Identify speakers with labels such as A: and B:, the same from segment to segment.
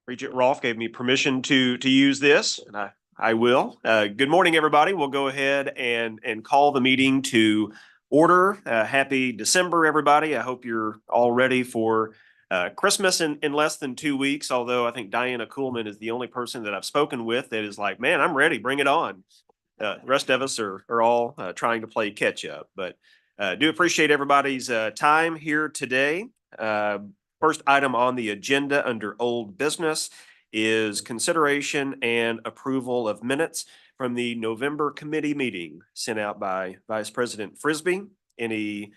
A: Regent Rolfe gave me permission to use this, and I will. Good morning, everybody. We'll go ahead and call the meeting to order. Happy December, everybody. I hope you're all ready for Christmas in less than 2 weeks, although I think Diana Kuhlman is the only person that I've spoken with that is like, man, I'm ready, bring it on. The rest of us are all trying to play catch up, but do appreciate everybody's time here today. First item on the agenda under old business is consideration and approval of minutes from the November committee meeting sent out by Vice President Frisbee. Any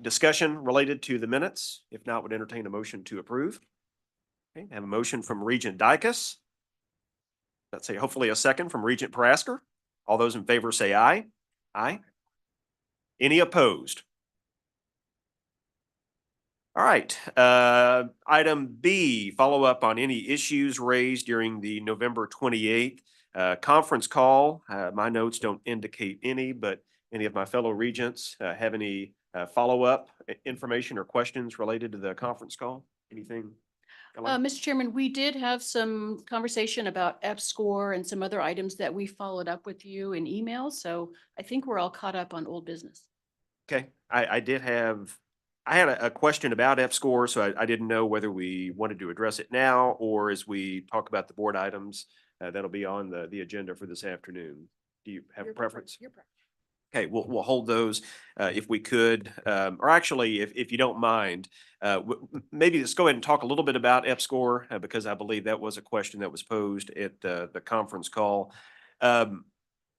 A: discussion related to the minutes? If not, would entertain a motion to approve. Okay, I have a motion from Regent Dicus. Let's say hopefully a second from Regent Parasker. All those in favor say aye. Aye. Any opposed? All right. Item B, follow up on any issues raised during the November 28th conference call. My notes don't indicate any, but any of my fellow regents have any follow-up information or questions related to the conference call? Anything?
B: Mr. Chairman, we did have some conversation about F-score and some other items that we followed up with you in email. So I think we're all caught up on old business.
A: Okay. I had a question about F-score, so I didn't know whether we wanted to address it now or as we talk about the board items that'll be on the agenda for this afternoon. Do you have a preference?
B: Your preference.
A: Okay, we'll hold those if we could, or actually, if you don't mind, maybe let's go ahead and talk a little bit about F-score because I believe that was a question that was posed at the conference call.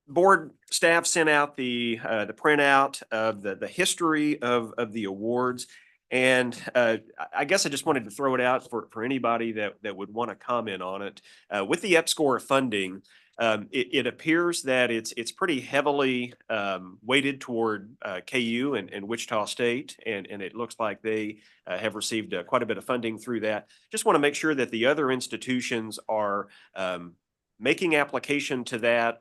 A: Board staff sent out the printout of the history of the awards, and I guess I just wanted to throw it out for anybody that would want to comment on it. With the F-score funding. It appears that it's pretty heavily weighted toward KU and Wichita State, and it looks like they have received quite a bit of funding through that. Just want to make sure that the other institutions are making application to that.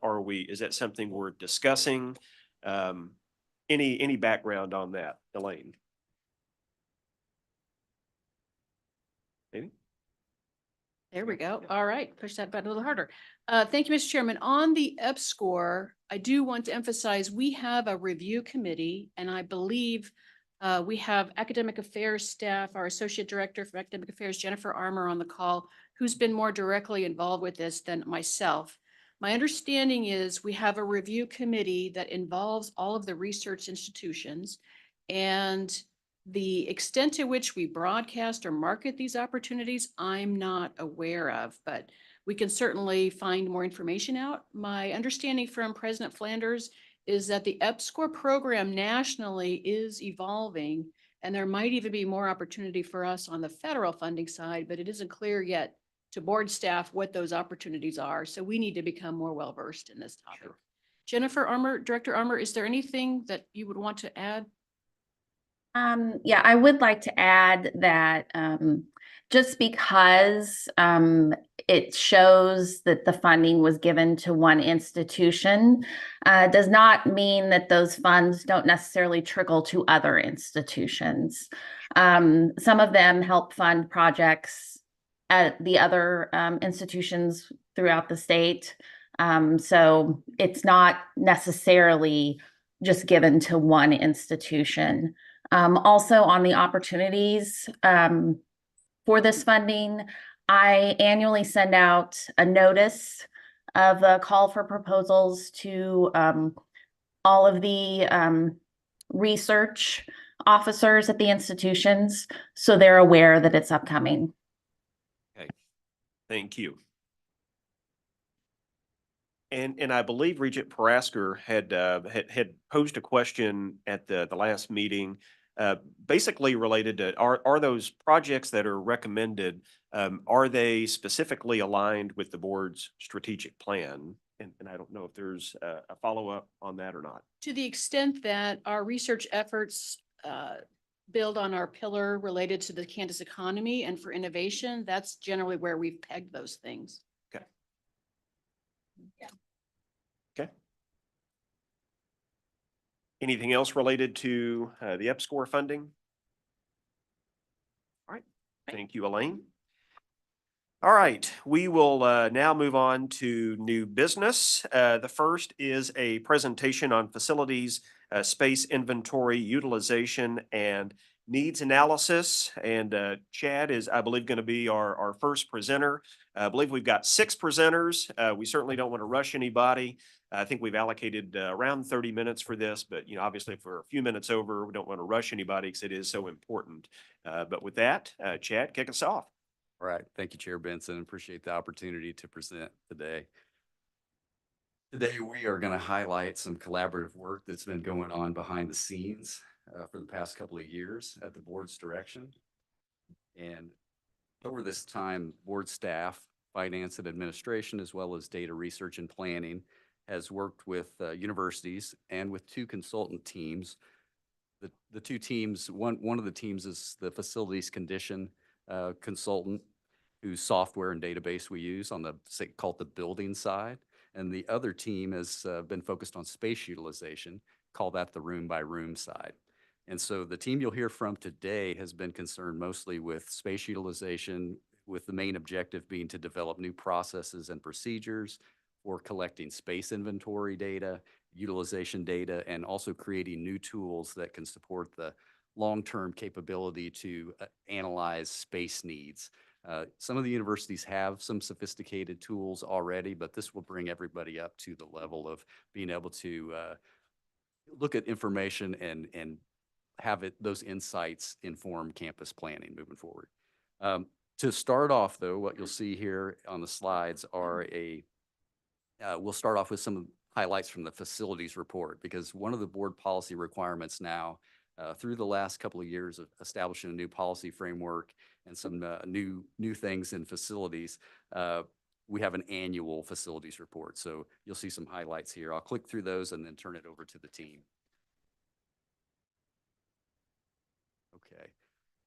A: Is that something we're discussing? Any background on that, Elaine? Maybe?
B: There we go. All right, push that button a little harder. Thank you, Mr. Chairman. On the F-score, I do want to emphasize we have a review committee, and I believe we have academic affairs staff, our associate director for academic affairs, Jennifer Armour, on the call, who's been more directly involved with this than myself. My understanding is we have a review committee that involves all of the research institutions, and the extent to which we broadcast or market these opportunities, I'm not aware of, but we can certainly find more information out. My understanding from President Flanders is that the F-score program nationally is evolving, and there might even be more opportunity for us on the federal funding side, but it isn't clear yet to board staff what those opportunities are. So we need to become more well-versed in this topic. Sure. Jennifer Armour, Director Armour, is there anything that you would want to add?
C: Yeah, I would like to add that just because it shows that the funding was given to one institution does not mean that those funds don't necessarily trickle to other institutions. Some of them help fund projects at the other institutions throughout the state. So it's not necessarily just given to one institution. Also on the opportunities for this funding, I annually send out a notice of a call for proposals to all of the research officers at the institutions, so they're aware that it's upcoming.
A: Okay, thank you. And I believe Regent Parasker had posed a question at the last meeting, basically related to are those projects that are recommended, are they specifically aligned with the board's strategic plan? And I don't know if there's a follow-up on that or not.
B: To the extent that our research efforts build on our pillar related to the Kansas economy and for innovation, that's generally where we've pegged those things.
A: Okay.
B: Yeah.
A: Okay. Anything else related to the F-score funding? All right. Thank you, Elaine. All right, we will now move on to new business. The first is a presentation on facilities, space inventory, utilization, and needs analysis. And Chad is, I believe, going to be our first presenter. I believe we've got 6 presenters. We certainly don't want to rush anybody. I think we've allocated around 30 minutes for this, but obviously if we're a few minutes over, we don't want to rush anybody because it is so important. But with that, Chad, kick us off.
D: All right. Thank you, Chair Benson. Appreciate the opportunity to present today. Today, we are going to highlight some collaborative work that's been going on behind the scenes for the past couple of years at the board's direction. And over this time, board staff, finance and administration, as well as data research and planning, has worked with universities and with 2 consultant teams. The 2 teams, one of the teams is the facilities condition consultant, whose software and database we use on the, called the building side. And the other team has been focused on space utilization, call that the room by room side. And so the team you'll hear from today has been concerned mostly with space utilization, with the main objective being to develop new processes and procedures for collecting space inventory data, utilization data, and also creating new tools that can support the long-term capability to analyze space needs. Some of the universities have some sophisticated tools already, but this will bring everybody up to the level of being able to look at information and have those insights inform campus planning moving forward. To start off, though, what you'll see here on the slides are we'll start off with some highlights from the facilities report, because one of the board policy requirements now through the last couple of years of establishing a new policy framework and some new things in facilities, we have an annual facilities report. So you'll see some highlights here. I'll click through those and then turn it over to the team. Okay.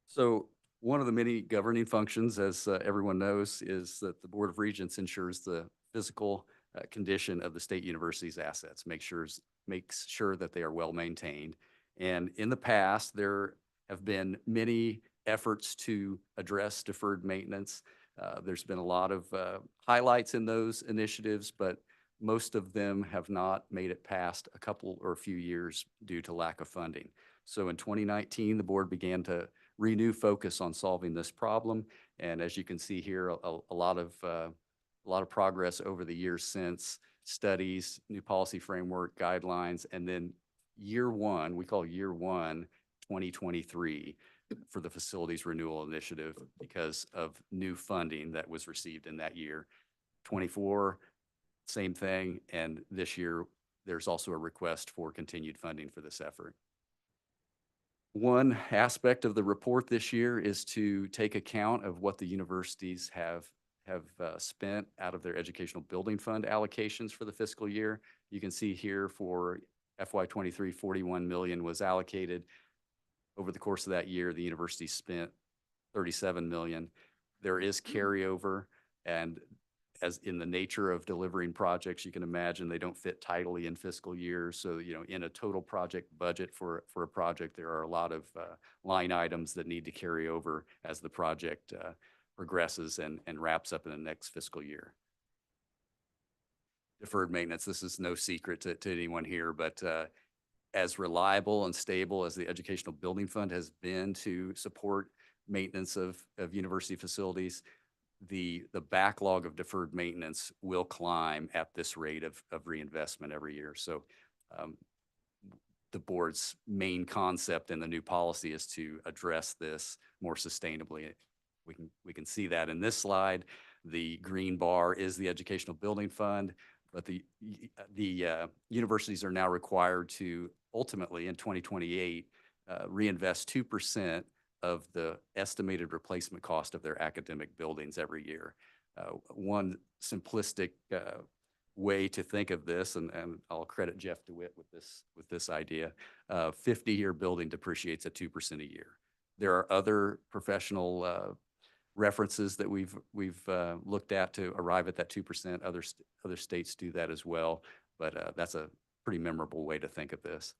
D: So one of the many governing functions, as everyone knows, is that the Board of Regents ensures the physical condition of the state university's assets, makes sure that they are well maintained. And in the past, there have been many efforts to address deferred maintenance. There's been a lot of highlights in those initiatives, but most of them have not made it past a couple or a few years due to lack of funding. So in 2019, the board began to renew focus on solving this problem. And as you can see here, a lot of progress over the years since: studies, new policy framework, guidelines, and then year one, we call year one 2023 for the facilities renewal initiative because of new funding that was received in that year. 24, same thing. And this year, there's also a request for continued funding for this effort. One aspect of the report this year is to take account of what the universities have spent out of their educational building fund allocations for the fiscal year. You can see here for FY23, 41 million was allocated. Over the course of that year, the university spent 37 million. There is carryover, and as in the nature of delivering projects, you can imagine they don't fit tidily in fiscal years. So, in a total project budget for a project, there are a lot of line items that need to carry over as the project progresses and wraps up in the next fiscal year. Deferred maintenance, this is no secret to anyone here, but as reliable and stable as the Educational Building Fund has been to support maintenance of university facilities, the backlog of deferred maintenance will climb at this rate of reinvestment every year. So the board's main concept in the new policy is to address this more sustainably. We can see that in this slide. The green bar is the Educational Building Fund, but the universities are now required to ultimately in 2028 reinvest 2% of the estimated replacement cost of their academic buildings every year. One simplistic way to think of this, and I'll credit Jeff DeWitt with this idea, 50-year building depreciates at 2% a year. There are other professional references that we've looked at to arrive at that 2%. Other states do that as well, but that's a pretty memorable way to think of this.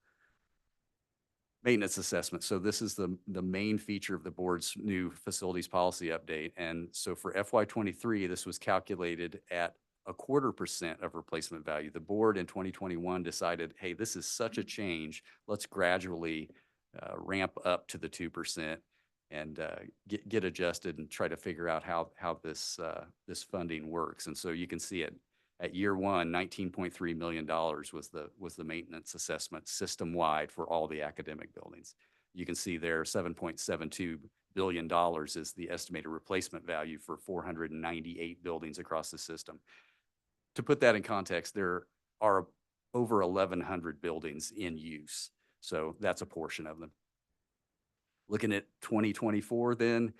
D: Maintenance assessment. So this is the main feature of the board's new facilities policy update. And so for FY23, this was calculated at 0.25% of replacement value. The board in 2021 decided, hey, this is such a change. Let's gradually ramp up to the 2% and get adjusted and try to figure out how this funding works. And so you can see it at year one, $19.3 million was the maintenance assessment system-wide for all the academic buildings. You can see there $7.72 billion is the estimated replacement value for 498 buildings across the system. To put that in context, there are over 1,100 buildings in use. So that's a portion of them. Looking at 2024 then,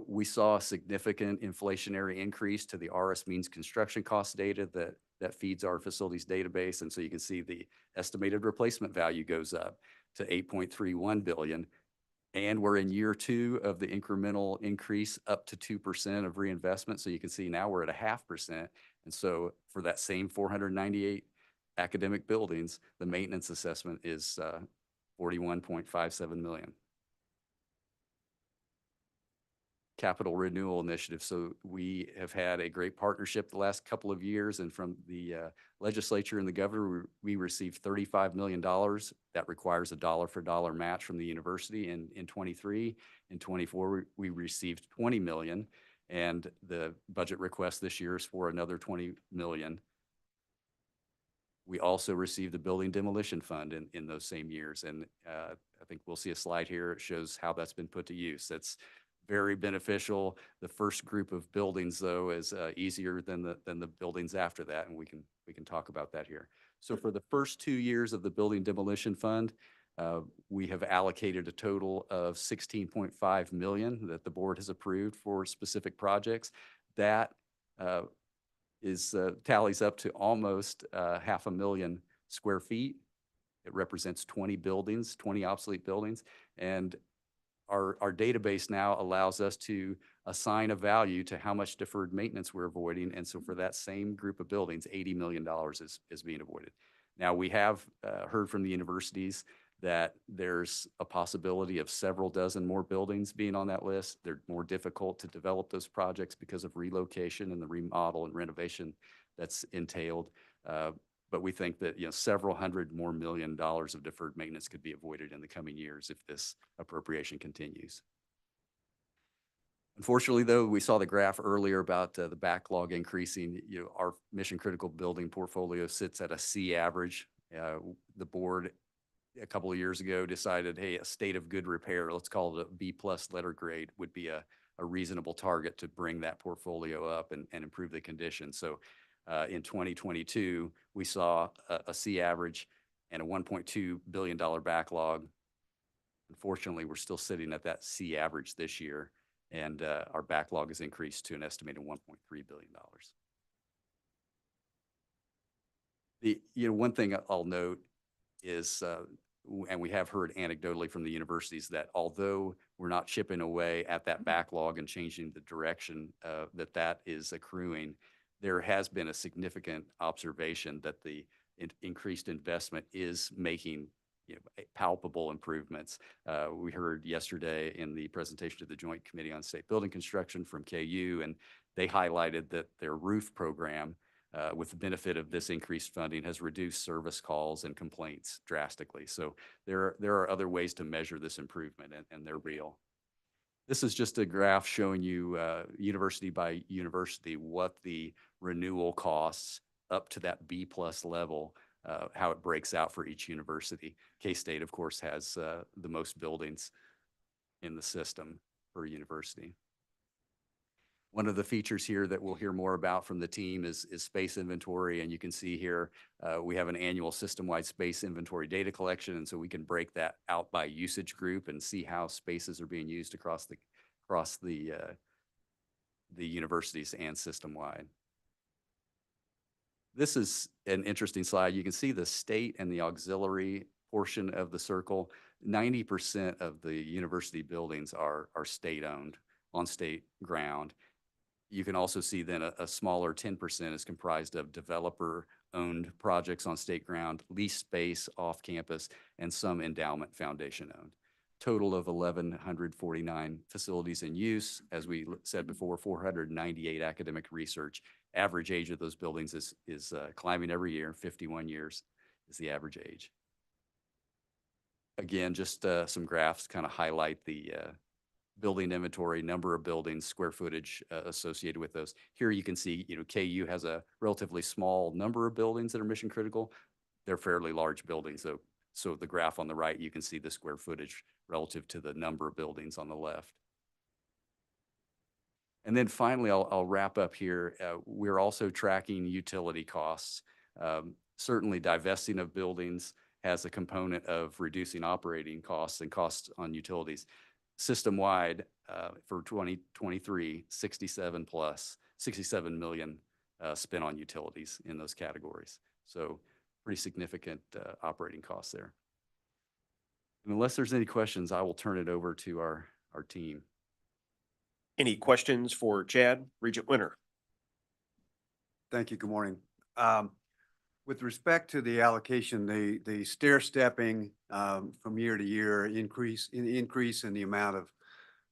D: we saw a significant inflationary increase to the RS means construction cost data that feeds our facilities database. And so you can see the estimated replacement value goes up to 8.31 billion. And we're in year 2 of the incremental increase up to 2% of reinvestment. So you can see now we're at 0.5%. And so for that same 498 academic buildings, the maintenance assessment is 41.57 million. Capital renewal initiative. So we have had a great partnership the last couple of years, and from the legislature and the governor, we received $35 million. That requires a dollar for dollar match from the university in 23. In 24, we received 20 million, and the budget request this year is for another 20 million. We also received the building demolition fund in those same years. And I think we'll see a slide here. It shows how that's been put to use. That's very beneficial. The first group of buildings, though, is easier than the buildings after that, and we can talk about that here. So for the first 2 years of the building demolition fund, we have allocated a total of 16.5 million that the board has approved for specific projects. That tallies up to almost 500,000 square feet. It represents 20 buildings, 20 obsolete buildings, and our database now allows us to assign a value to how much deferred maintenance we're avoiding. And so for that same group of buildings, $80 million is being avoided. Now, we have heard from the universities that there's a possibility of several dozen more buildings being on that list. They're more difficult to develop those projects because of relocation and the remodel and renovation that's entailed. But we think that several hundred more $1 million of deferred maintenance could be avoided in the coming years if this appropriation continues. Unfortunately, though, we saw the graph earlier about the backlog increasing. Our mission critical building portfolio sits at a C average. The board a couple of years ago decided, hey, a state of good repair, let's call it a B+ letter grade, would be a reasonable target to bring that portfolio up and improve the condition. So in 2022, we saw a C average and a $1.2 billion backlog. Unfortunately, we're still sitting at that C average this year, and our backlog has increased to an estimated $1.3 billion. One thing I'll note is, and we have heard anecdotally from the universities, that although we're not chipping away at that backlog and changing the direction that is accruing, there has been a significant observation that the increased investment is making palpable improvements. We heard yesterday in the presentation to the Joint Committee on State Building Construction from KU, and they highlighted that their roof program, with the benefit of this increased funding, has reduced service calls and complaints drastically. So there are other ways to measure this improvement, and they're real. This is just a graph showing you university by university what the renewal costs up to that B+ level, how it breaks out for each university. K-State, of course, has the most buildings in the system per university. One of the features here that we'll hear more about from the team is space inventory. And you can see here, we have an annual system-wide space inventory data collection. And so we can break that out by usage group and see how spaces are being used across the universities and system-wide. This is an interesting slide. You can see the state and the auxiliary portion of the circle. 90% of the university buildings are state-owned on state ground. You can also see then a smaller 10% is comprised of developer owned projects on state ground, leased space off campus, and some endowment foundation owned. Total of 1,149 facilities in use. As we said before, 498 academic research. Average age of those buildings is climbing every year. 51 years is the average age. Again, just some graphs kind of highlight the building inventory, number of buildings, square footage associated with those. Here you can see, KU has a relatively small number of buildings that are mission critical. They're fairly large buildings. So the graph on the right, you can see the square footage relative to the number of buildings on the left. And then finally, I'll wrap up here. We're also tracking utility costs. Certainly divesting of buildings has a component of reducing operating costs and costs on utilities. System-wide, for 2023, 67 million spent on utilities in those categories. So pretty significant operating costs there. And unless there's any questions, I will turn it over to our team.
A: Any questions for Chad, Regent Winter?
E: Thank you. Good morning. With respect to the allocation, the stair stepping from year to year increase in the amount of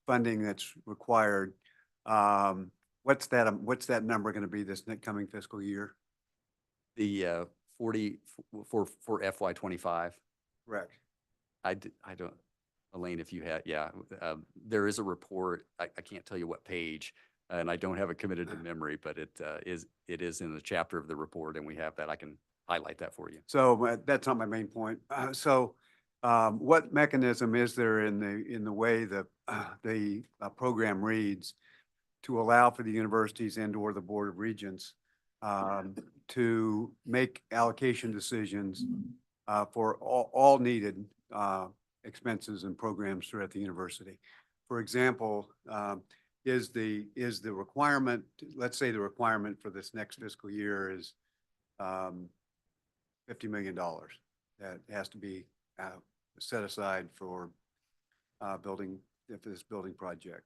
E: funding that's required. What's that number going to be this coming fiscal year?
D: The 40 for FY25.
E: Correct.
D: I don't, Elaine, if you had, yeah, there is a report. I can't tell you what page, and I don't have it committed to memory, but it is in the chapter of the report, and we have that. I can highlight that for you.
E: So that's not my main point. What mechanism is there in the way that the program reads to allow for the universities and/or the Board of Regents to make allocation decisions for all needed expenses and programs throughout the university? For example, is the requirement, let's say the requirement for this next fiscal year is $50 million that has to be set aside for this building project.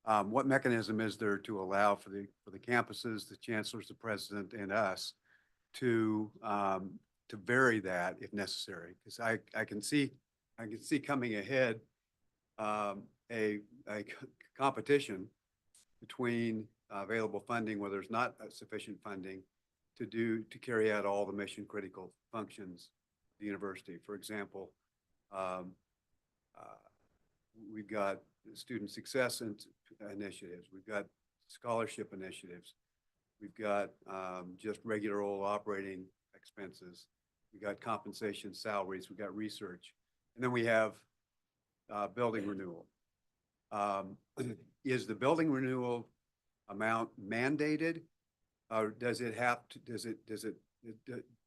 E: What mechanism is there to allow for the campuses, the chancellors, the president, and us to vary that if necessary? Because I can see coming ahead a competition between available funding where there's not sufficient funding to carry out all the mission critical functions of the university. For example, we've got student success initiatives, we've got scholarship initiatives, we've got just regular old operating expenses, we've got compensation, salaries, we've got research, and then we have building renewal. Is the building renewal amount mandated? Or does it have to,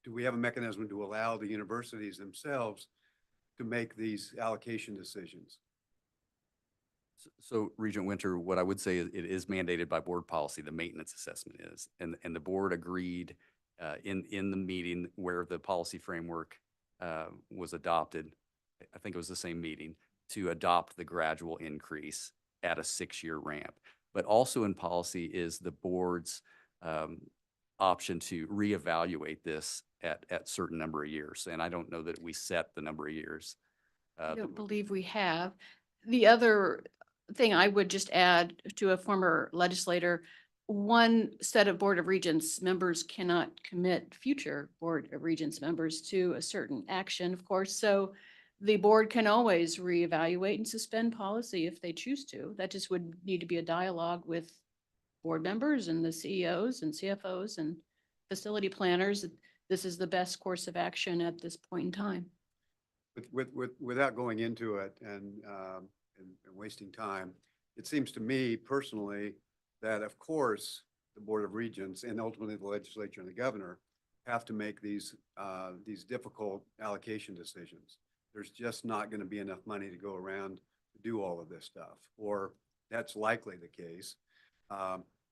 E: do we have a mechanism to allow the universities themselves to make these allocation decisions?
D: So Regent Winter, what I would say is it is mandated by board policy, the maintenance assessment is, and the board agreed in the meeting where the policy framework was adopted, I think it was the same meeting, to adopt the gradual increase at a 6-year ramp. But also in policy is the board's option to reevaluate this at certain number of years. And I don't know that we set the number of years.
B: I don't believe we have. The other thing I would just add to a former legislator, one set of Board of Regents members cannot commit future Board of Regents members to a certain action, of course. So the board can always reevaluate and suspend policy if they choose to. That just would need to be a dialogue with board members and the CEOs and CFOs and facility planners. This is the best course of action at this point in time.
E: Without going into it and wasting time, it seems to me personally that of course the Board of Regents and ultimately the legislature and the governor have to make these difficult allocation decisions. There's just not going to be enough money to go around to do all of this stuff, or that's likely the case.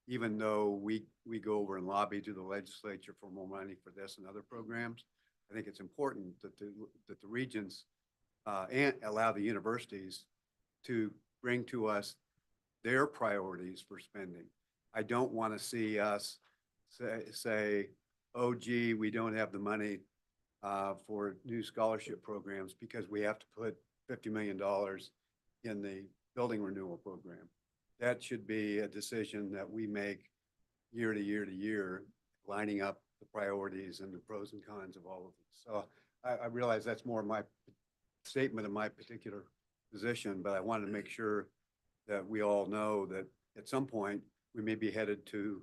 E: Even though we go over and lobby to the legislature for more money for this and other programs, I think it's important that the regents and allow the universities to bring to us their priorities for spending. I don't want to see us say oh gee, we don't have the money for new scholarship programs because we have to put $50 million in the building renewal program. That should be a decision that we make year to year to year, lining up the priorities and the pros and cons of all of this. So I realize that's more my statement of my particular position, but I wanted to make sure that we all know that at some point we may be headed to,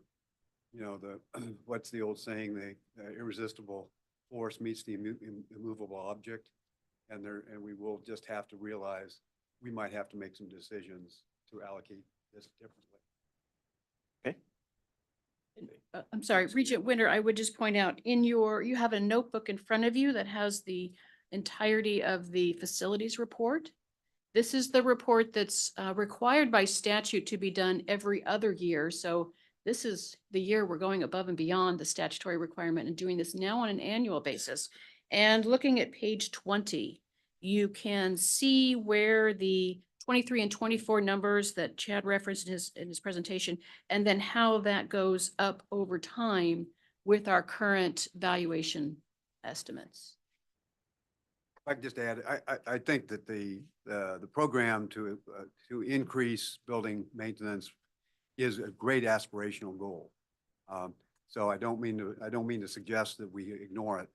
E: you know, the, what's the old saying, the irresistible force meets the immovable object. And we will just have to realize we might have to make some decisions to allocate this differently.
B: I'm sorry, Regent Winter, I would just point out you have a notebook in front of you that has the entirety of the facilities report. This is the report that's required by statute to be done every other year. So this is the year we're going above and beyond the statutory requirement and doing this now on an annual basis. And looking at page 20, you can see where the 23 and 24 numbers that Chad referenced in his presentation, and then how that goes up over time with our current valuation estimates.
E: If I could just add, I think that the program to increase building maintenance is a great aspirational goal. So I don't mean to suggest that we ignore it.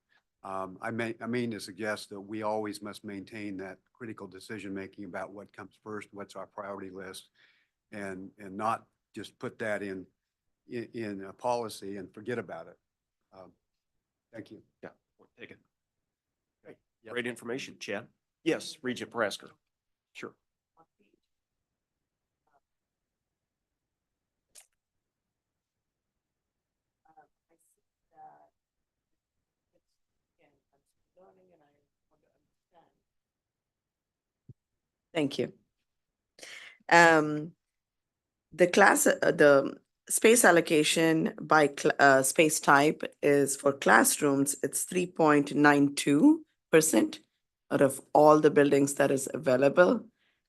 E: I mean to suggest that we always must maintain that critical decision-making about what comes first, what's our priority list, and not just put that in a policy and forget about it. Thank you.
A: Yeah, take it. Great information, Chad. Yes, Regent Prasker. Sure.
F: Thank you. The space allocation by space type is for classrooms, it's 3.92% out of all the buildings that is available.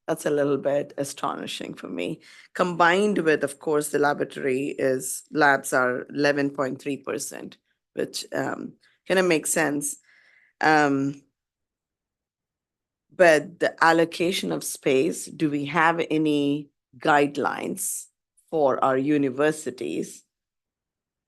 F: That's a little bit astonishing for me. Combined with, of course, the labs are 11.3%, which kind of makes sense. But the allocation of space, do we have any guidelines for our universities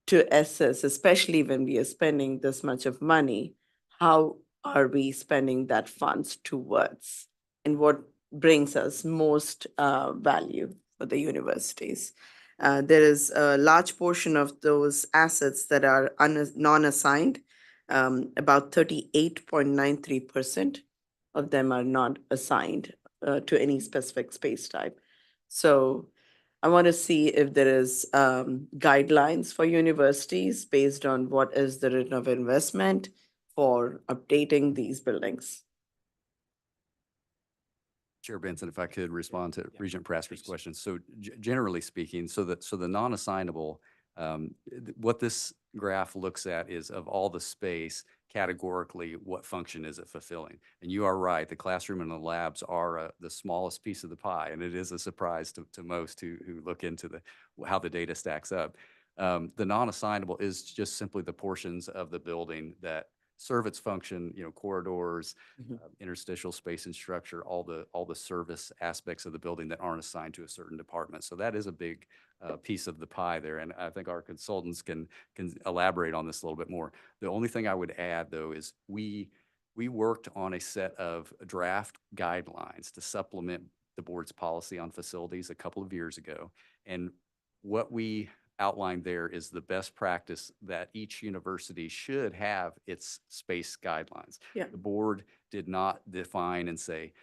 F: to assess, especially when we are spending this much of money, how are we spending that funds towards, and what brings us most value for the universities? There is a large portion of those assets that are non-assigned, about 38.93% of them are not assigned to any specific space type. So I want to see if there is guidelines for universities based on what is the return of investment for updating these buildings.
D: Chair Benson, if I could respond to
A: Yeah,
D: Regent Prasker's
A: please.
D: question. So generally speaking, so the non-assignable, what this graph looks at is of all the space, categorically, what function is it fulfilling? And you are right, the classroom and the labs are the smallest piece of the pie, and it is a surprise to most who look into how the data stacks up. The non-assignable is just simply the portions of the building that serve its function, corridors, interstitial space and structure, all the service aspects of the building that aren't assigned to a certain department. So that is a big piece of the pie there. And I think our consultants can elaborate on this a little bit more. The only thing I would add, though, is we worked on a set of draft guidelines to supplement the board's policy on facilities a couple of years ago. And what we outlined there is the best practice that each university should have its space guidelines.
F: Yeah.
D: The board did not define and say,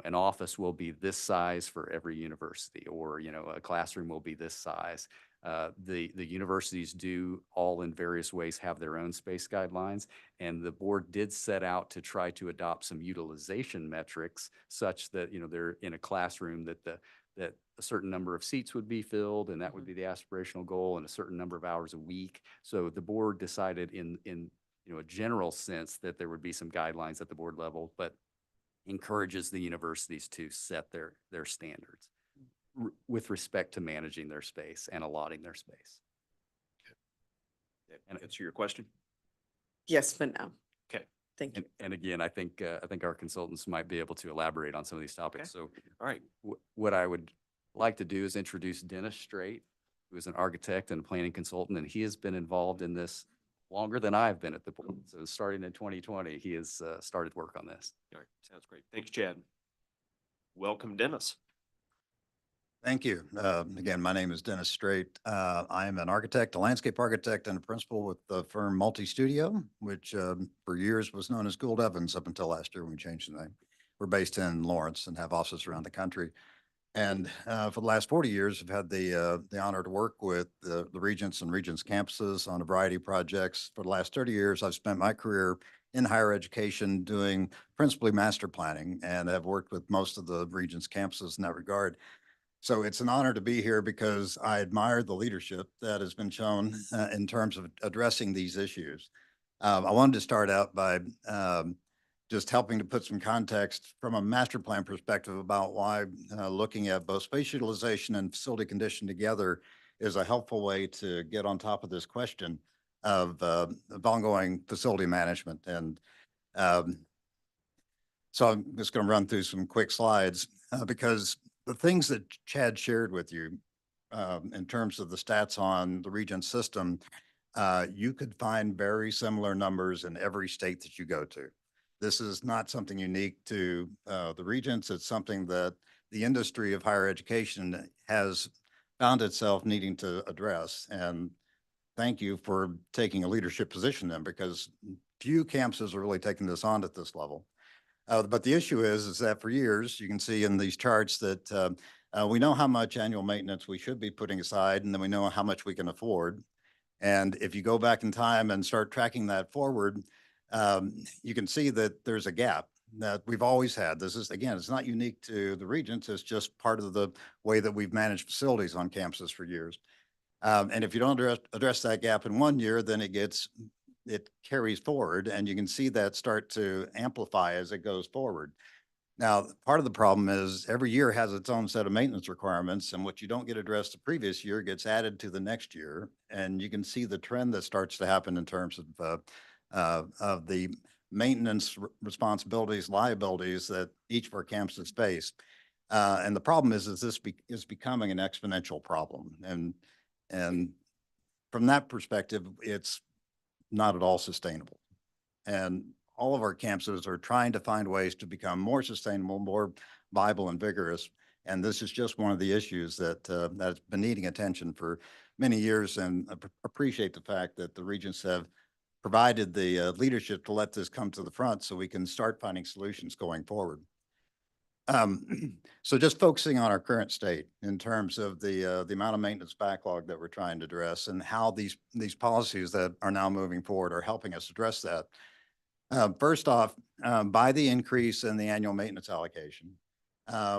D: an office will be this size for every university, or, a classroom will be this size. The universities do all in various ways have their own space guidelines, and the board did set out to try to adopt some utilization metrics such that, they're in a classroom that a certain number of seats would be filled, and that would be the aspirational goal, and a certain number of hours a week. So the board decided in a general sense that there would be some guidelines at the board level, but encourages the universities to set their standards with respect to managing their space and allotting their space.
A: Answer your question?
F: Yes, for now.
A: Okay.
F: Thank you.
D: And again, I think our consultants might be able to elaborate on some of these topics. So
A: All right.
D: what I would like to do is introduce Dennis Straight, who is an architect and planning consultant, and he has been involved in this longer than I've been at the board. So starting in 2020, he has started work on this.
A: All right. Sounds great. Thanks, Chad. Welcome, Dennis.
G: Thank you. Again, my name is Dennis Straight. I am an architect, a landscape architect, and a principal with the firm Multi-Studio, which for years was known as Gould Evans up until last year when we changed the name. We're based in Lawrence and have offices around the country. And for the last 40 years, I've had the honor to work with the Regents and Regents campuses on a variety of projects. For the last 30 years, I've spent my career in higher education doing principally master planning and have worked with most of the Regents campuses in that regard. So it's an honor to be here because I admire the leadership that has been shown in terms of addressing these issues. I wanted to start out by just helping to put some context from a master plan perspective about why looking at both space utilization and facility condition together is a helpful way to get on top of this question of ongoing facility management. And so I'm just going to run through some quick slides because the things that Chad shared with you in terms of the stats on the Regent system, you could find very similar numbers in every state that you go to. This is not something unique to the Regents. It's something that the industry of higher education has found itself needing to address. And thank you for taking a leadership position then, because few campuses are really taking this on at this level. But the issue is that for years, you can see in these charts that we know how much annual maintenance we should be putting aside, and then we know how much we can afford. And if you go back in time and start tracking that forward, you can see that there's a gap that we've always had. This is, again, it's not unique to the Regents. It's just part of the way that we've managed facilities on campuses for years. And if you don't address that gap in one year, then it carries forward, and you can see that start to amplify as it goes forward. Now, part of the problem is every year has its own set of maintenance requirements, and what you don't get addressed the previous year gets added to the next year. And you can see the trend that starts to happen in terms of the maintenance responsibilities, liabilities that each of our campuses face. And the problem is this is becoming an exponential problem. And from that perspective, it's not at all sustainable. And all of our campuses are trying to find ways to become more sustainable, more viable and vigorous. And this is just one of the issues that's been needing attention for many years. And I appreciate the fact that the Regents have provided the leadership to let this come to the front so we can start finding solutions going forward. So just focusing on our current state in terms of the amount of maintenance backlog that we're trying to address and how these policies that are now moving forward are helping us address that. First off, by the increase in the annual maintenance allocation,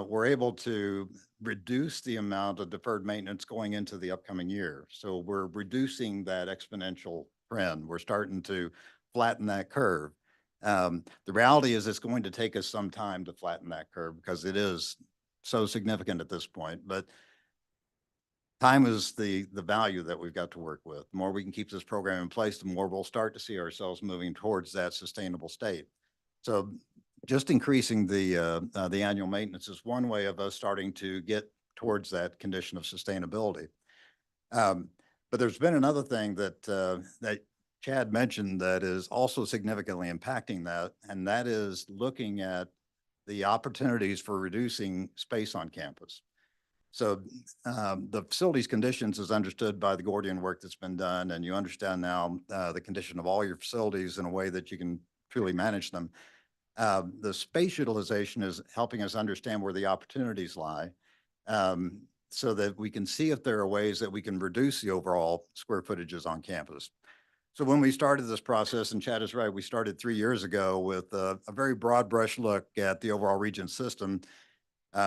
G: we're able to reduce the amount of deferred maintenance going into the upcoming year. So we're reducing that exponential trend. We're starting to flatten that curve. The reality is it's going to take us some time to flatten that curve because it is so significant at this point. But time is the value that we've got to work with. The more we can keep this program in place, the more we'll start to see ourselves moving towards that sustainable state. So just increasing the annual maintenance is one way of us starting to get towards that condition of sustainability. But there's been another thing that Chad mentioned that is also significantly impacting that, and that is looking at the opportunities for reducing space on campus. So the facilities conditions is understood by the Gordian work that's been done, and you understand now the condition of all your facilities in a way that you can truly manage them. The space utilization is helping us understand where the opportunities lie so that we can see if there are ways that we can reduce the overall square footages on campus. So when we started this process, and Chad is right, we started 3 years ago with a very broad brush look at the overall region system.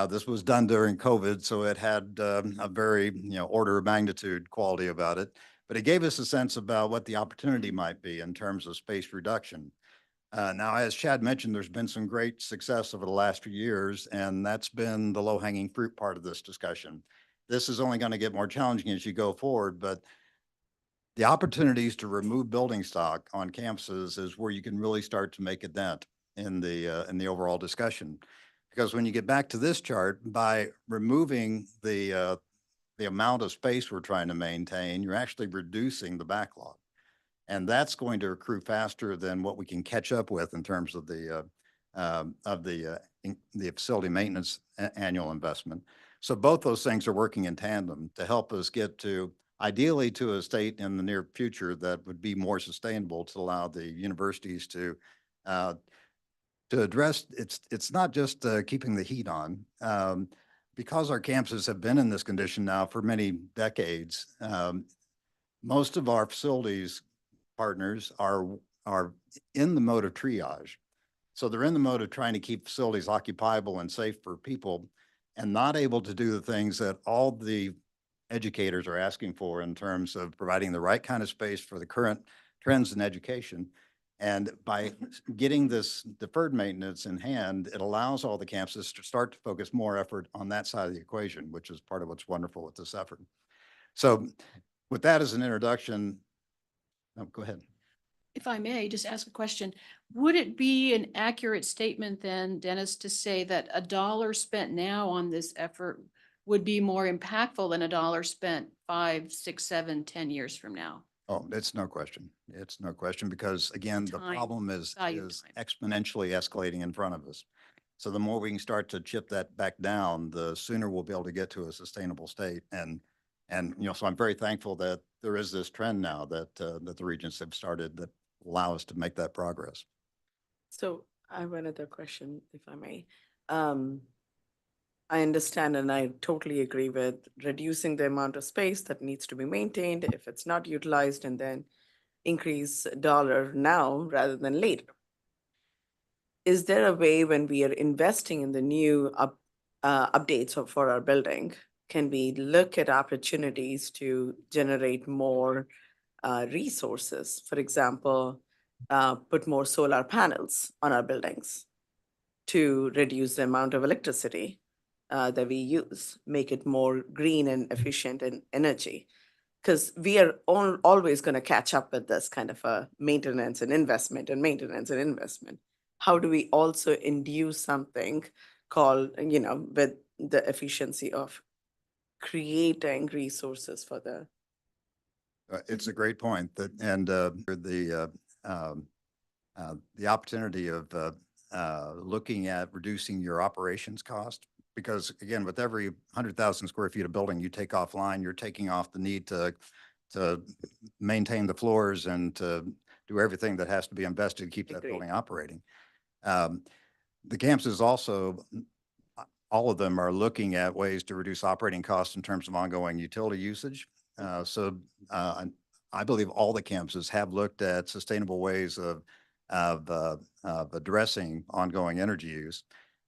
G: This was done during COVID, so it had a very order of magnitude quality about it. But it gave us a sense about what the opportunity might be in terms of space reduction. Now, as Chad mentioned, there's been some great success over the last few years, and that's been the low-hanging fruit part of this discussion. This is only going to get more challenging as you go forward, but the opportunities to remove building stock on campuses is where you can really start to make a dent in the overall discussion. Because when you get back to this chart, by removing the amount of space we're trying to maintain, you're actually reducing the backlog. And that's going to accrue faster than what we can catch up with in terms of the facility maintenance annual investment. So both those things are working in tandem to help us get to, ideally, to a state in the near future that would be more sustainable to allow the universities to address, it's not just keeping the heat on. Because our campuses have been in this condition now for many decades, most of our facilities partners are in the mode of triage. So they're in the mode of trying to keep facilities occupiable and safe for people, and not able to do the things that all the educators are asking for in terms of providing the right kind of space for the current trends in education. And by getting this deferred maintenance in hand, it allows all the campuses to start to focus more effort on that side of the equation, which is part of what's wonderful with this effort. So with that as an introduction, go ahead.
B: If I may, just ask a question. Would it be an accurate statement then, Dennis, to say that $1 spent now on this effort would be more impactful than $1 spent 5, 6, 7, 10 years from now?
G: Oh, it's no question. It's no question, because again, the
B: Time,
G: problem is
B: value of time.
G: exponentially escalating in front of us. So the more we can start to chip that back down, the sooner we'll be able to get to a sustainable state. And so I'm very thankful that there is this trend now that the regents have started that allow us to make that progress.
F: So I have another question, if I may. I understand and I totally agree with reducing the amount of space that needs to be maintained if it's not utilized, and then increase dollar now rather than later. Is there a way, when we are investing in the new updates for our building, can we look at opportunities to generate more resources? For example, put more solar panels on our buildings to reduce the amount of electricity that we use, make it more green and efficient in energy. Because we are always going to catch up with this kind of a maintenance and investment and maintenance and investment. How do we also induce something called, with the efficiency of creating resources for the.
G: It's a great point that, and the opportunity of looking at reducing your operations cost, because again, with every 100,000 square feet of building you take offline, you're taking off the need to maintain the floors and to do everything that has to be invested to keep that
F: Agreed.
G: building operating. The campuses also, all of them are looking at ways to reduce operating costs in terms of ongoing utility usage. So I believe all the campuses have looked at sustainable ways of addressing ongoing energy use.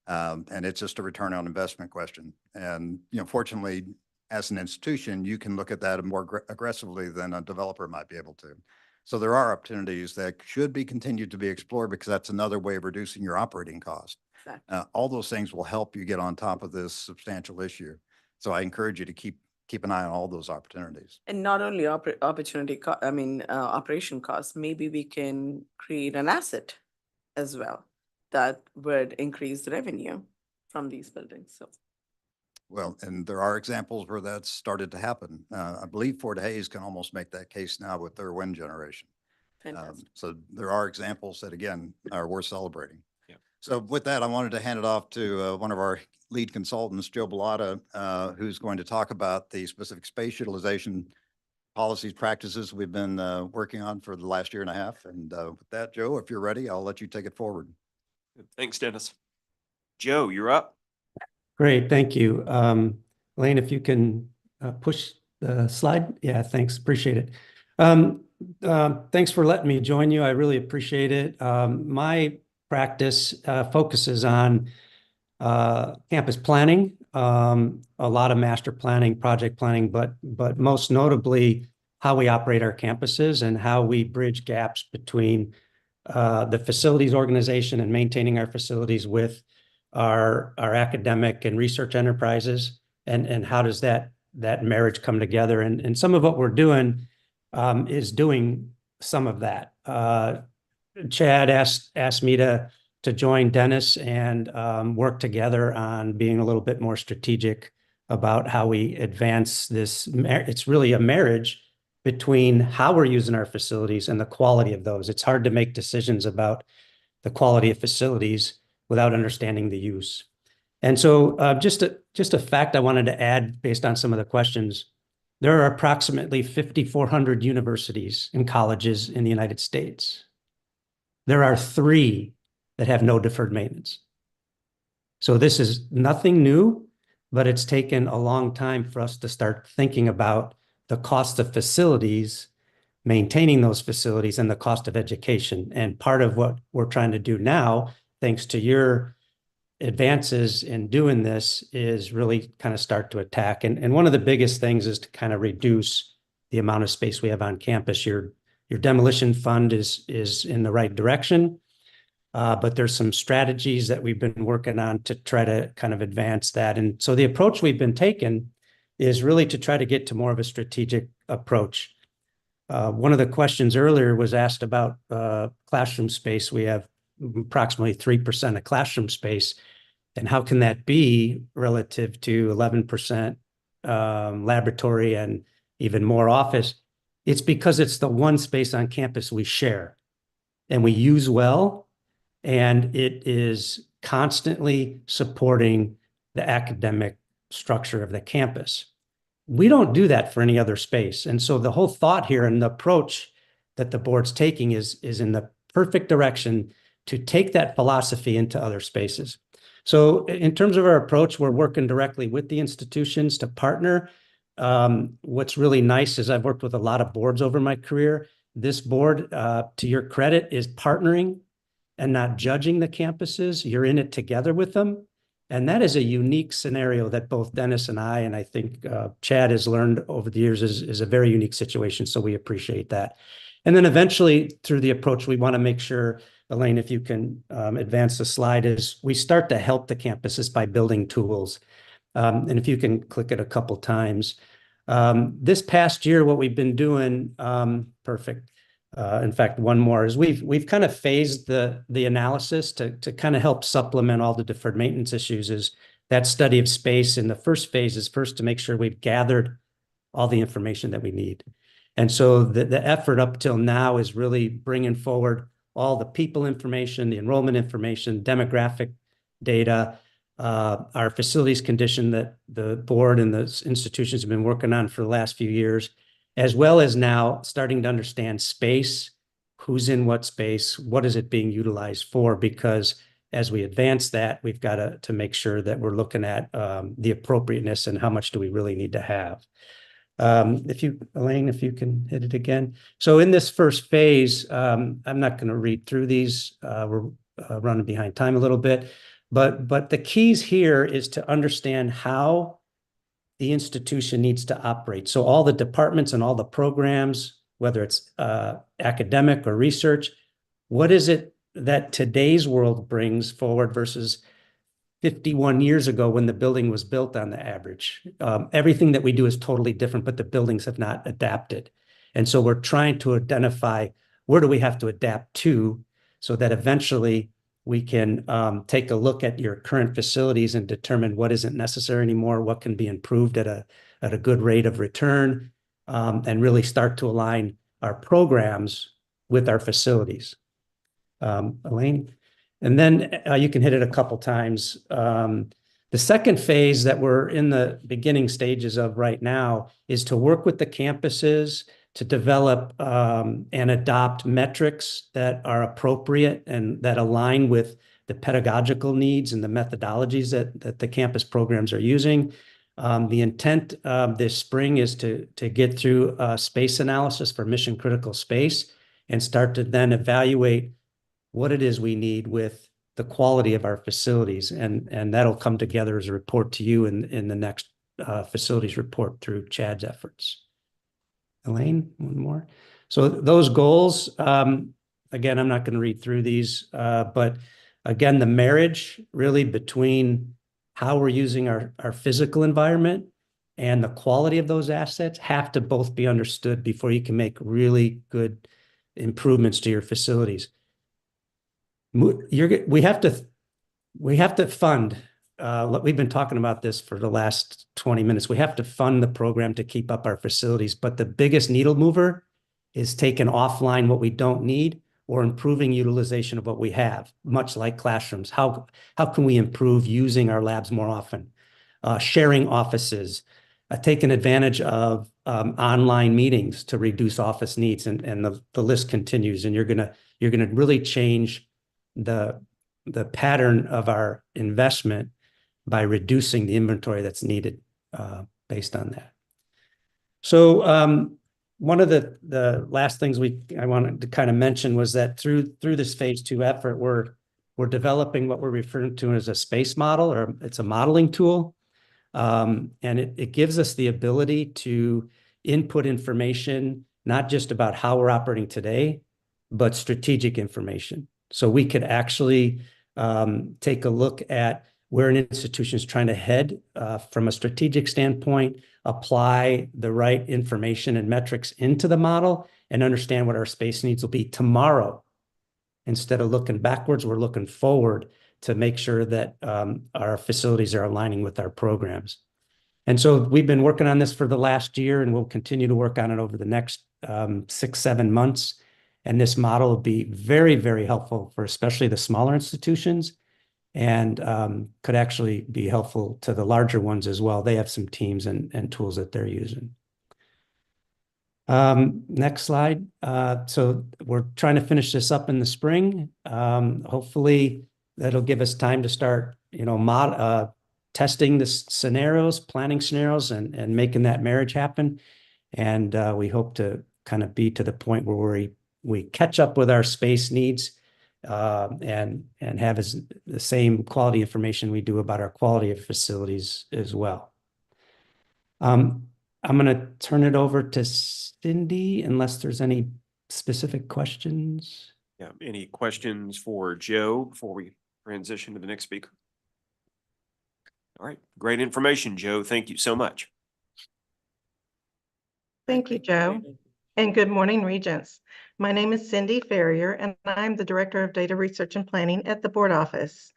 G: And it's just a return on investment question. And, fortunately, as an institution, you can look at that more aggressively than a developer might be able to. So there are opportunities that should be continued to be explored, because that's another way of reducing your operating cost.
F: Exactly.
G: All those things will help you get on top of this substantial issue. So I encourage you to keep an eye on all those opportunities.
F: And not only operation costs, maybe we can create an asset as well that would increase the revenue from these buildings. So.
G: Well, and there are examples where that's started to happen. I believe Fort Hays can almost make that case now with their wind generation.
F: Fantastic.
G: So there are examples that, again, are worth celebrating.
A: Yeah.
G: So with that, I wanted to hand it off to one of our lead consultants, Joe Bellotta, who's going to talk about the specific space utilization policies, practices we've been working on for the last year and a half. And with that, Joe, if you're ready, I'll let you take it forward.
A: Thanks, Dennis. Joe, you're up.
H: Great, thank you. Elaine, if you can push the slide. Yeah, thanks, appreciate it. Thanks for letting me join you. I really appreciate it. My practice focuses on campus planning, a lot of master planning, project planning, but most notably how we operate our campuses and how we bridge gaps between the facilities organization and maintaining our facilities with our academic and research enterprises, and how does that marriage come together. And some of what we're doing is doing some of that. Chad asked me to join Dennis and work together on being a little bit more strategic about how we advance this. It's really a marriage between how we're using our facilities and the quality of those. It's hard to make decisions about the quality of facilities without understanding the use. And so just a fact I wanted to add based on some of the questions. There are approximately 5,400 universities and colleges in the United States. There are 3 that have no deferred maintenance. So this is nothing new, but it's taken a long time for us to start thinking about the cost of facilities, maintaining those facilities, and the cost of education. And part of what we're trying to do now, thanks to your advances in doing this, is really kind of start to attack. And one of the biggest things is to kind of reduce the amount of space we have on campus. Your demolition fund is in the right direction, but there's some strategies that we've been working on to try to kind of advance that. And so the approach we've been taking is really to try to get to more of a strategic approach. One of the questions earlier was asked about classroom space. We have approximately 3% of classroom space. And how can that be relative to 11% laboratory and even more office? It's because it's the one space on campus we share and we use well, and it is constantly supporting the academic structure of the campus. We don't do that for any other space. And so the whole thought here and the approach that the board's taking is in the perfect direction to take that philosophy into other spaces. So in terms of our approach, we're working directly with the institutions to partner. What's really nice is I've worked with a lot of boards over my career. This board, to your credit, is partnering and not judging the campuses. You're in it together with them. And that is a unique scenario that both Dennis and I think Chad has learned over the years is a very unique situation. So we appreciate that. And then eventually through the approach, we want to make sure, Elaine, if you can advance the slide, is we start to help the campuses by building tools. And if you can click it a couple times. This past year, what we've been doing, perfect. In fact, one more is we've kind of phased the analysis to kind of help supplement all the deferred maintenance issues. Is that study of space in the first phase is first to make sure we've gathered all the information that we need. And so the effort up till now is really bringing forward all the people information, the enrollment information, demographic data, our facilities condition that the board and the institutions have been working on for the last few years, as well as now starting to understand space, who's in what space, what is it being utilized for, because as we advance that, we've got to make sure that we're looking at the appropriateness and how much do we really need to have. Elaine, if you can hit it again. So in this first phase, I'm not going to read through these. We're running behind time a little bit, but the keys here is to understand how the institution needs to operate. So all the departments and all the programs, whether it's academic or research, what is it that today's world brings forward versus 51 years ago when the building was built on the average? Everything that we do is totally different, but the buildings have not adapted. And so we're trying to identify where do we have to adapt to so that eventually we can take a look at your current facilities and determine what isn't necessary anymore, what can be improved at a good rate of return, and really start to align our programs with our facilities. Elaine? And then you can hit it a couple times. The second phase that we're in the beginning stages of right now is to work with the campuses to develop and adopt metrics that are appropriate and that align with the pedagogical needs and the methodologies that the campus programs are using. The intent this spring is to get through space analysis for mission critical space and start to then evaluate what it is we need with the quality of our facilities. And that'll come together as a report to you in the next facilities report through Chad's efforts. Elaine, one more. So those goals, again, I'm not going to read through these, but again, the marriage really between how we're using our physical environment and the quality of those assets have to both be understood before you can make really good improvements to your facilities. We have to fund, we've been talking about this for the last 20 minutes. We have to fund the program to keep up our facilities, but the biggest needle mover is taking offline what we don't need or improving utilization of what we have, much like classrooms. How can we improve using our labs more often? Sharing offices, taking advantage of online meetings to reduce office needs, and the list continues. And you're gonna really change the pattern of our investment by reducing the inventory that's needed based on that. So one of the last things I wanted to kind of mention was that through this phase 2 effort, we're developing what we're referring to as a space model, or it's a modeling tool. And it gives us the ability to input information, not just about how we're operating today, but strategic information. So we could actually take a look at where an institution is trying to head from a strategic standpoint, apply the right information and metrics into the model, and understand what our space needs will be tomorrow. Instead of looking backwards, we're looking forward to make sure that our facilities are aligning with our programs. And so we've been working on this for the last year, and we'll continue to work on it over the next 6-7 months. And this model will be very, very helpful for especially the smaller institutions, and could actually be helpful to the larger ones as well. They have some teams and tools that they're using. Next slide. So we're trying to finish this up in the spring. Hopefully that'll give us time to start, testing the scenarios, planning scenarios, and making that marriage happen. And we hope to kind of be to the point where we catch up with our space needs and have the same quality information we do about our quality of facilities as well. I'm going to turn it over to Cindy, unless there's any specific questions.
A: Yeah, any questions for Joe before we transition to the next speaker? All right, great information, Joe. Thank you so much.
I: Thank you, Joe, and good morning, Regents. My name is Cindy Ferrier, and I'm the Director of Data Research and Planning at the Board Office.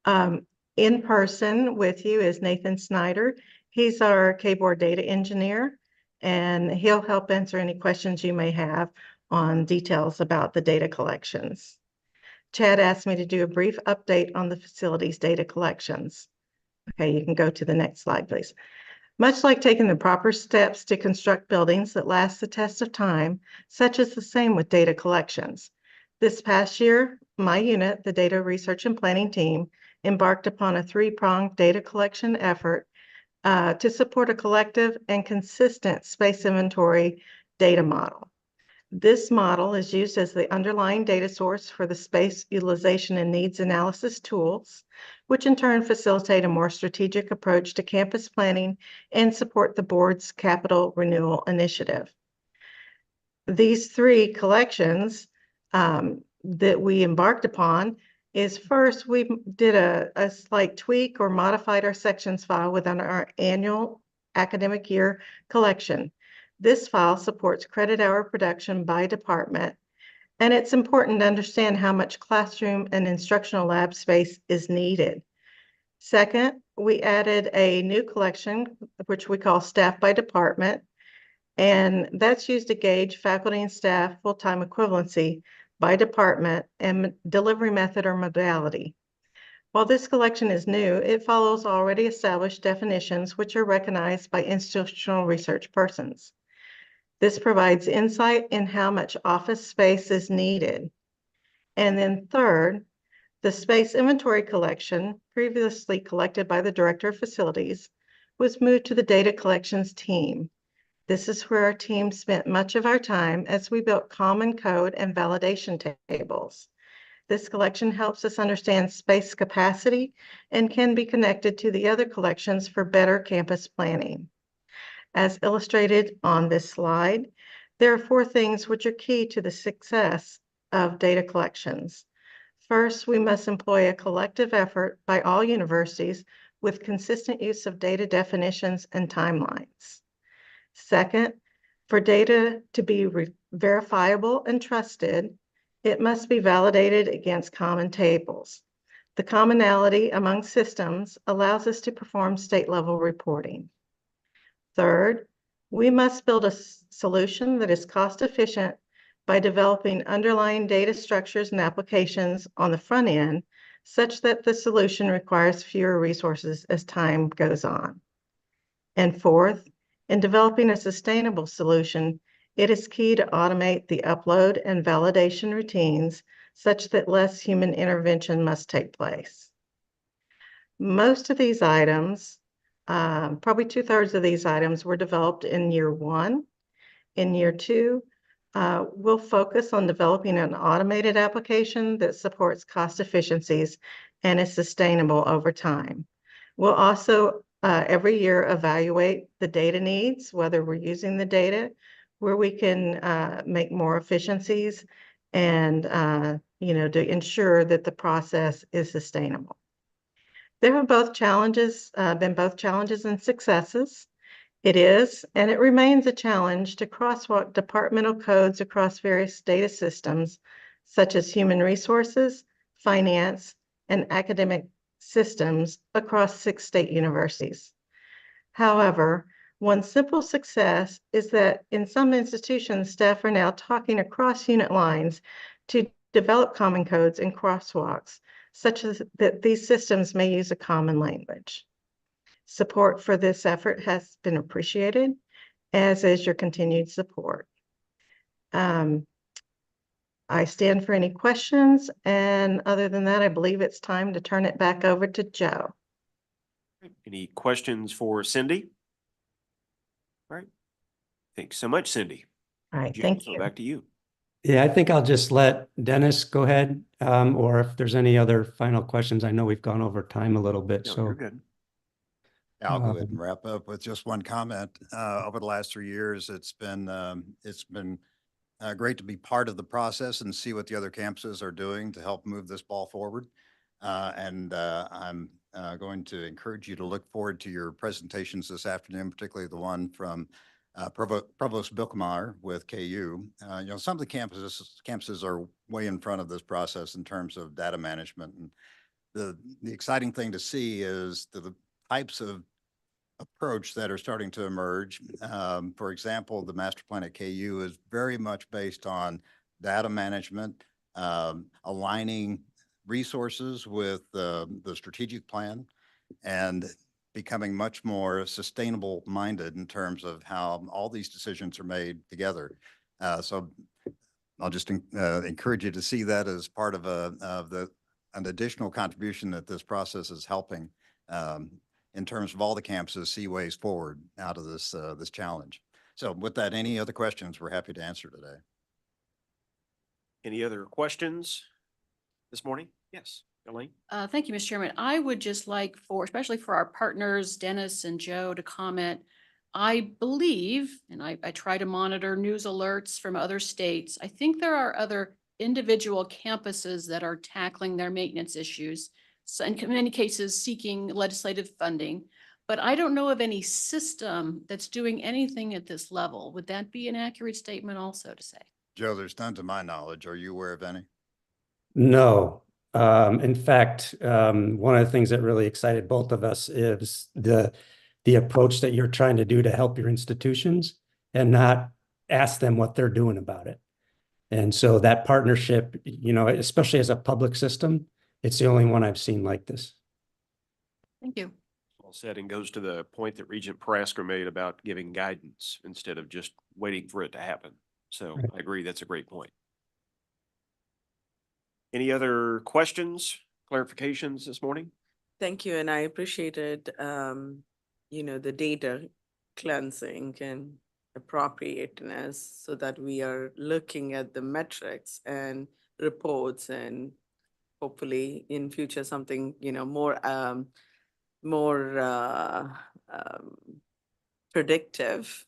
I: In person with you is Nathan Snyder. He's our K-Board data engineer, and he'll help answer any questions you may have on details about the data collections. Chad asked me to do a brief update on the facility's data collections. Okay, you can go to the next slide, please. Much like taking the proper steps to construct buildings that last the test of time, such is the same with data collections. This past year, my unit, the Data Research and Planning team, embarked upon a 3-pronged data collection effort to support a collective and consistent space inventory data model. This model is used as the underlying data source for the space utilization and needs analysis tools, which in turn facilitate a more strategic approach to campus planning and support the board's capital renewal initiative. These 3 collections that we embarked upon is first, we did a slight tweak or modified our sections file within our annual academic year collection. This file supports credit hour production by department, and it's important to understand how much classroom and instructional lab space is needed. Second, we added a new collection, which we call Staff by Department, and that's used to gauge faculty and staff full-time equivalency by department and delivery method or modality. While this collection is new, it follows already established definitions which are recognized by institutional research persons. This provides insight in how much office space is needed. And then third, the space inventory collection, previously collected by the Director of Facilities, was moved to the data collections team. This is where our team spent much of our time as we built common code and validation tables. This collection helps us understand space capacity and can be connected to the other collections for better campus planning. As illustrated on this slide, there are 4 things which are key to the success of data collections. First, we must employ a collective effort by all universities with consistent use of data definitions and timelines. Second, for data to be verifiable and trusted, it must be validated against common tables. The commonality among systems allows us to perform state-level reporting. Third, we must build a solution that is cost-efficient by developing underlying data structures and applications on the front end, such that the solution requires fewer resources as time goes on. And fourth, in developing a sustainable solution, it is key to automate the upload and validation routines such that less human intervention must take place. Most of these items, probably 2/3 of these items, were developed in year one. In year two, we'll focus on developing an automated application that supports cost efficiencies and is sustainable over time. We'll also every year evaluate the data needs, whether we're using the data, where we can make more efficiencies and to ensure that the process is sustainable. There have been both challenges and successes. It is, and it remains a challenge to crosswalk departmental codes across various data systems, such as human resources, finance, and academic systems across 6 state universities. However, one simple success is that in some institutions, staff are now talking across unit lines to develop common codes and crosswalks, such as that these systems may use a common language. Support for this effort has been appreciated, as is your continued support. I stand for any questions, and other than that, I believe it's time to turn it back over to Joe.
A: Any questions for Cindy? All right. Thanks so much, Cindy.
I: All right,
A: Jim,
I: thank
A: so
I: you.
A: back to you.
H: Yeah, I think I'll just let Dennis go ahead, or if there's any other final questions. I know we've gone over time a little bit,
A: No,
H: so.
A: you're good.
G: I'll go ahead and wrap up with just one comment. Over the last 3 years, it's been great to be part of the process and see what the other campuses are doing to help move this ball forward. I'm going to encourage you to look forward to your presentations this afternoon, particularly the one from Provost Bilkemeyer with KU. Some of the campuses are way in front of this process in terms of data management. And the exciting thing to see is the types of approach that are starting to emerge. For example, the master plan at KU is very much based on data management, aligning resources with the strategic plan, and becoming much more sustainable minded in terms of how all these decisions are made together. So I'll just encourage you to see that as part of an additional contribution that this process is helping in terms of all the campuses see ways forward out of this challenge. So with that, any other questions we're happy to answer today.
A: Any other questions this morning? Yes, Elaine?
B: Thank you, Mr. Chairman. I would just like especially for our partners, Dennis and Joe, to comment. I believe, and I try to monitor news alerts from other states, I think there are other individual campuses that are tackling their maintenance issues. So in many cases seeking legislative funding, but I don't know of any system that's doing anything at this level. Would that be an accurate statement also to say?
G: Joe, there's none to my knowledge. Are you aware of any?
H: No. In fact, one of the things that really excited both of us is the approach that you're trying to do to help your institutions and not ask them what they're doing about it. And so that partnership, especially as a public system, it's the only one I've seen like this.
B: Thank you.
A: Well said, and goes to the point that Regent Parasker made about giving guidance instead of just waiting for it to happen. So
H: Right.
A: I agree, that's a great point. Any other questions, clarifications this morning?
F: Thank you, and I appreciated, the data cleansing and appropriateness so that we are looking at the metrics and reports and hopefully in future something, more predictive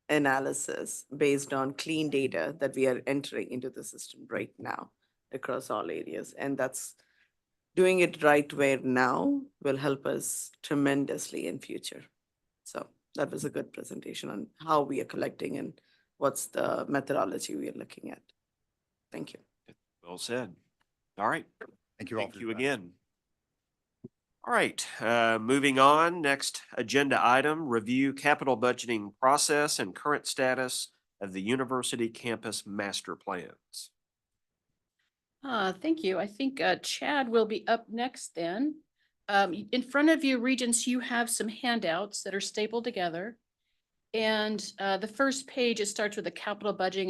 F: analysis based on clean data that we are entering into the system right now across all areas. And that's doing it right way now will help us tremendously in future. So that was a good presentation on how we are collecting and what's the methodology we are looking at. Thank you.
A: Well said. All right.
G: Thank you all.
A: Thank
G: for
A: you
G: your time.
A: again. All right, moving on, next agenda item, review capital budgeting process and current status of the university campus master plans.
B: Thank you. I think Chad will be up next then. In front of you, Regents, you have some handouts that are stapled together. And the first page, it starts with a capital budgeting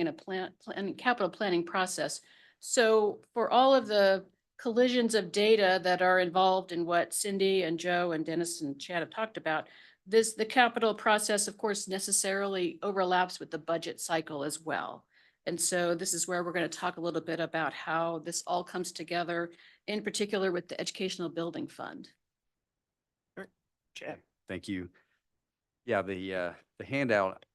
B: and a capital planning process. So for all of the collisions of data that are involved in what Cindy and Joe and Dennis and Chad have talked about, the capital process, of course, necessarily overlaps with the budget cycle as well. And so this is where we're going to talk a little bit about how this all comes together, in particular with the Educational Building Fund.
A: Chad.
D: Thank you. Yeah, the handout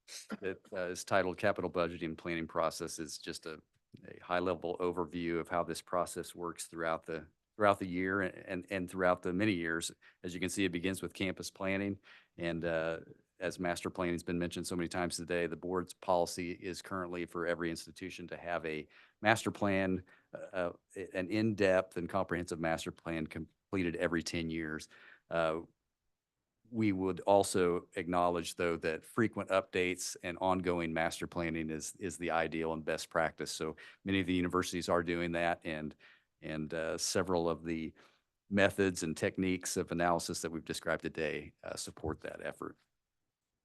D: that is titled Capital Budgeting and Planning Process is just a high-level overview of how this process works throughout the year and throughout the many years. As you can see, it begins with campus planning, and as master planning has been mentioned so many times today, the board's policy is currently for every institution to have a master plan, an in-depth and comprehensive master plan completed every 10 years. We would also acknowledge, though, that frequent updates and ongoing master planning is the ideal and best practice. So many of the universities are doing that, and several of the methods and techniques of analysis that we've described today support that effort.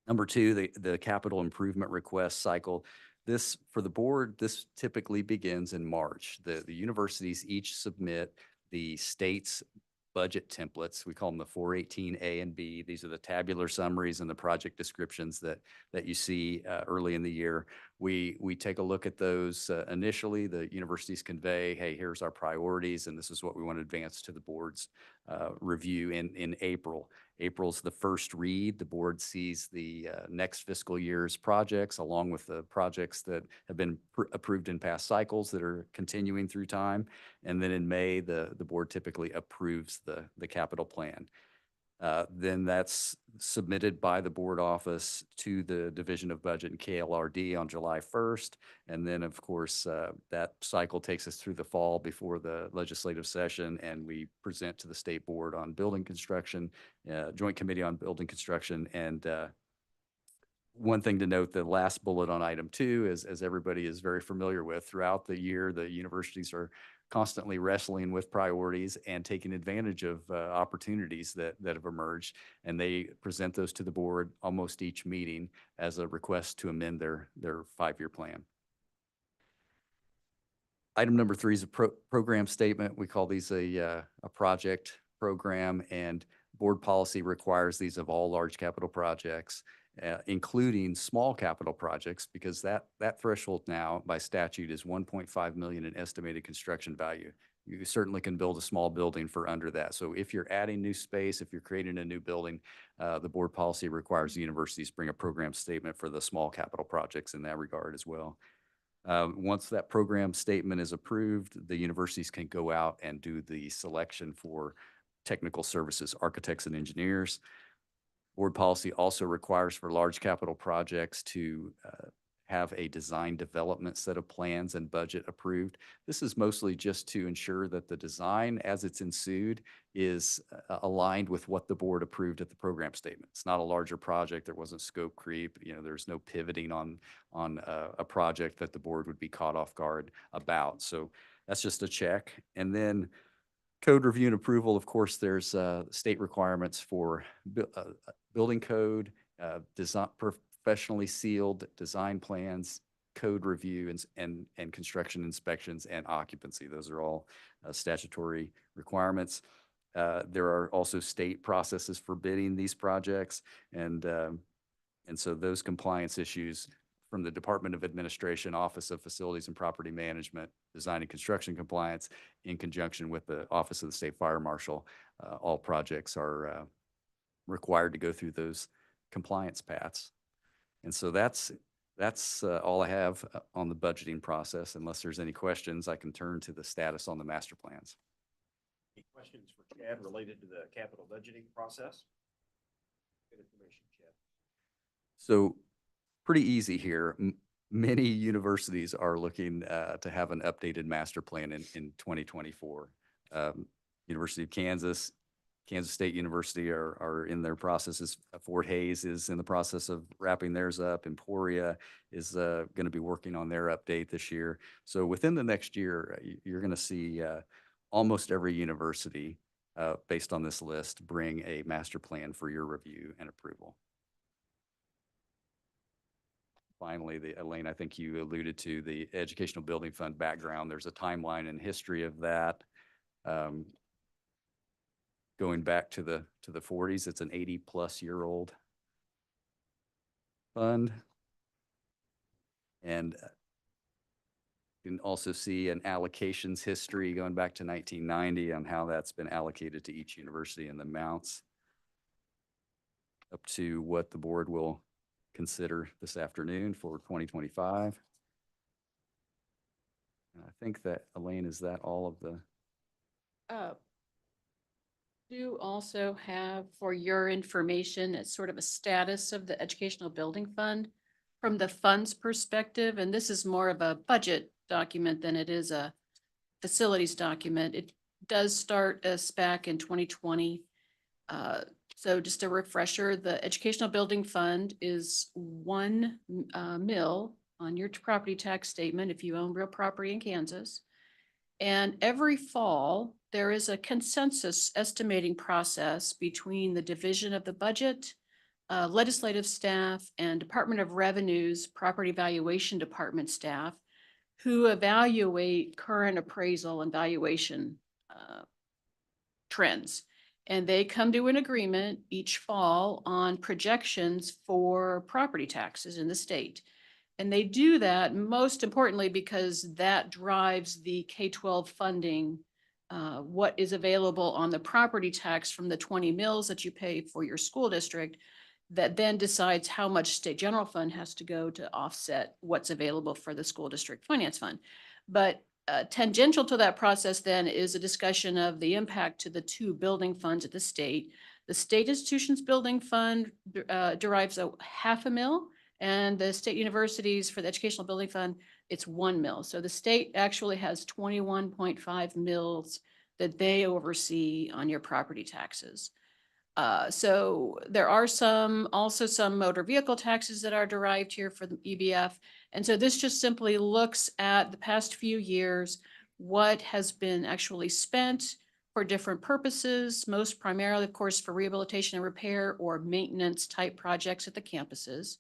D: Number two, the capital improvement request cycle. This, for the board, this typically begins in March. The universities each submit the state's budget templates. We call them the 418A and B. These are the tabular summaries and the project descriptions that you see early in the year. We take a look at those initially. The universities convey, hey, here's our priorities, and this is what we want to advance to the board's review in April. April's the first read. The board sees the next fiscal year's projects along with the projects that have been approved in past cycles that are continuing through time. And then in May, the board typically approves the capital plan. Then that's submitted by the board office to the Division of Budget and KLRD on July 1st. And then, of course, that cycle takes us through the fall before the legislative session, and we present to the State Board on Building Construction, Joint Committee on Building Construction. And one thing to note, the last bullet on item 2 is, as everybody is very familiar with, throughout the year, the universities are constantly wrestling with priorities and taking advantage of opportunities that have emerged, and they present those to the board almost each meeting as a request to amend their 5-year plan. Item number 3 is a program statement. We call these a project program, and board policy requires these of all large capital projects, including small capital projects, because that threshold now by statute is 1.5 million in estimated construction value. You certainly can build a small building for under that. So if you're adding new space, if you're creating a new building, the board policy requires the universities bring a program statement for the small capital projects in that regard as well. Once that program statement is approved, the universities can go out and do the selection for technical services, architects and engineers. Board policy also requires for large capital projects to have a design development set of plans and budget approved. This is mostly just to ensure that the design as it's ensued is aligned with what the board approved at the program statement. It's not a larger project. There wasn't scope creep. There's no pivoting on a project that the board would be caught off guard about. So that's just a check. And then code review and approval, of course, there's state requirements for building code, design, professionally sealed design plans, code review, and construction inspections and occupancy. Those are all statutory requirements. There are also state processes for bidding these projects, and so those compliance issues from the Department of Administration, Office of Facilities and Property Management, Design and Construction Compliance, in conjunction with the Office of the State Fire Marshal, all projects are required to go through those compliance paths. And so that's all I have on the budgeting process. Unless there's any questions, I can turn to the status on the master plans.
A: Any questions for Chad related to the capital budgeting process? Good information, Chad.
D: So pretty easy here. Many universities are looking to have an updated master plan in 2024. University of Kansas, Kansas State University are in their processes. Fort Hays is in the process of wrapping theirs up. Emporia is going to be working on their update this year. So within the next year, you're going to see almost every university, based on this list, bring a master plan for your review and approval. Finally, Elaine, I think you alluded to the Educational Building Fund background. There's a timeline and history of that. Going back to the 40s, it's an 80-plus-year-old fund. And you can also see an allocations history going back to 1990 on how that's been allocated to each university and the amounts up to what the board will consider this afternoon for 2025. And I think that, Elaine, is that all of the?
B: Do also have for your information, it's sort of a status of the Educational Building Fund from the fund's perspective, and this is more of a budget document than it is a facilities document. It does start us back in 2020. So just a refresher, the Educational Building Fund is 1 mil on your property tax statement if you own real property in Kansas. And every fall, there is a consensus estimating process between the Division of the Budget, legislative staff, and Department of Revenue's Property Valuation Department staff who evaluate current appraisal and valuation trends. And they come to an agreement each fall on projections for property taxes in the state. And they do that most importantly because that drives the K-12 funding, what is available on the property tax from the 20 mills that you pay for your school district, that then decides how much state general fund has to go to offset what's available for the school district finance fund. But tangential to that process then is a discussion of the impact to the 2 building funds at the state. The State Institutions Building Fund derives a $500,000. And the state universities for the Educational Building Fund, it's 1 mil. So the state actually has 21.5 mils that they oversee on your property taxes. So there are also some motor vehicle taxes that are derived here for the EBF. And so this just simply looks at the past few years, what has been actually spent for different purposes, most primarily, of course, for rehabilitation and repair or maintenance type projects at the campuses,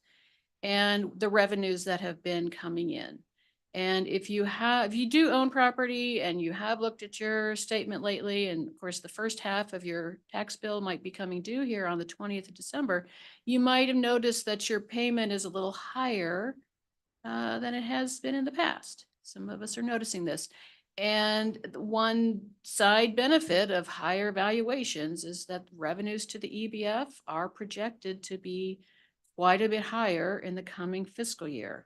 B: and the revenues that have been coming in. And if you do own property and you have looked at your statement lately, and of course, the first half of your tax bill might be coming due here on the 20th of December, you might have noticed that your payment is a little higher than it has been in the past. Some of us are noticing this. And one side benefit of higher valuations is that revenues to the EBF are projected to be quite a bit higher in the coming fiscal year.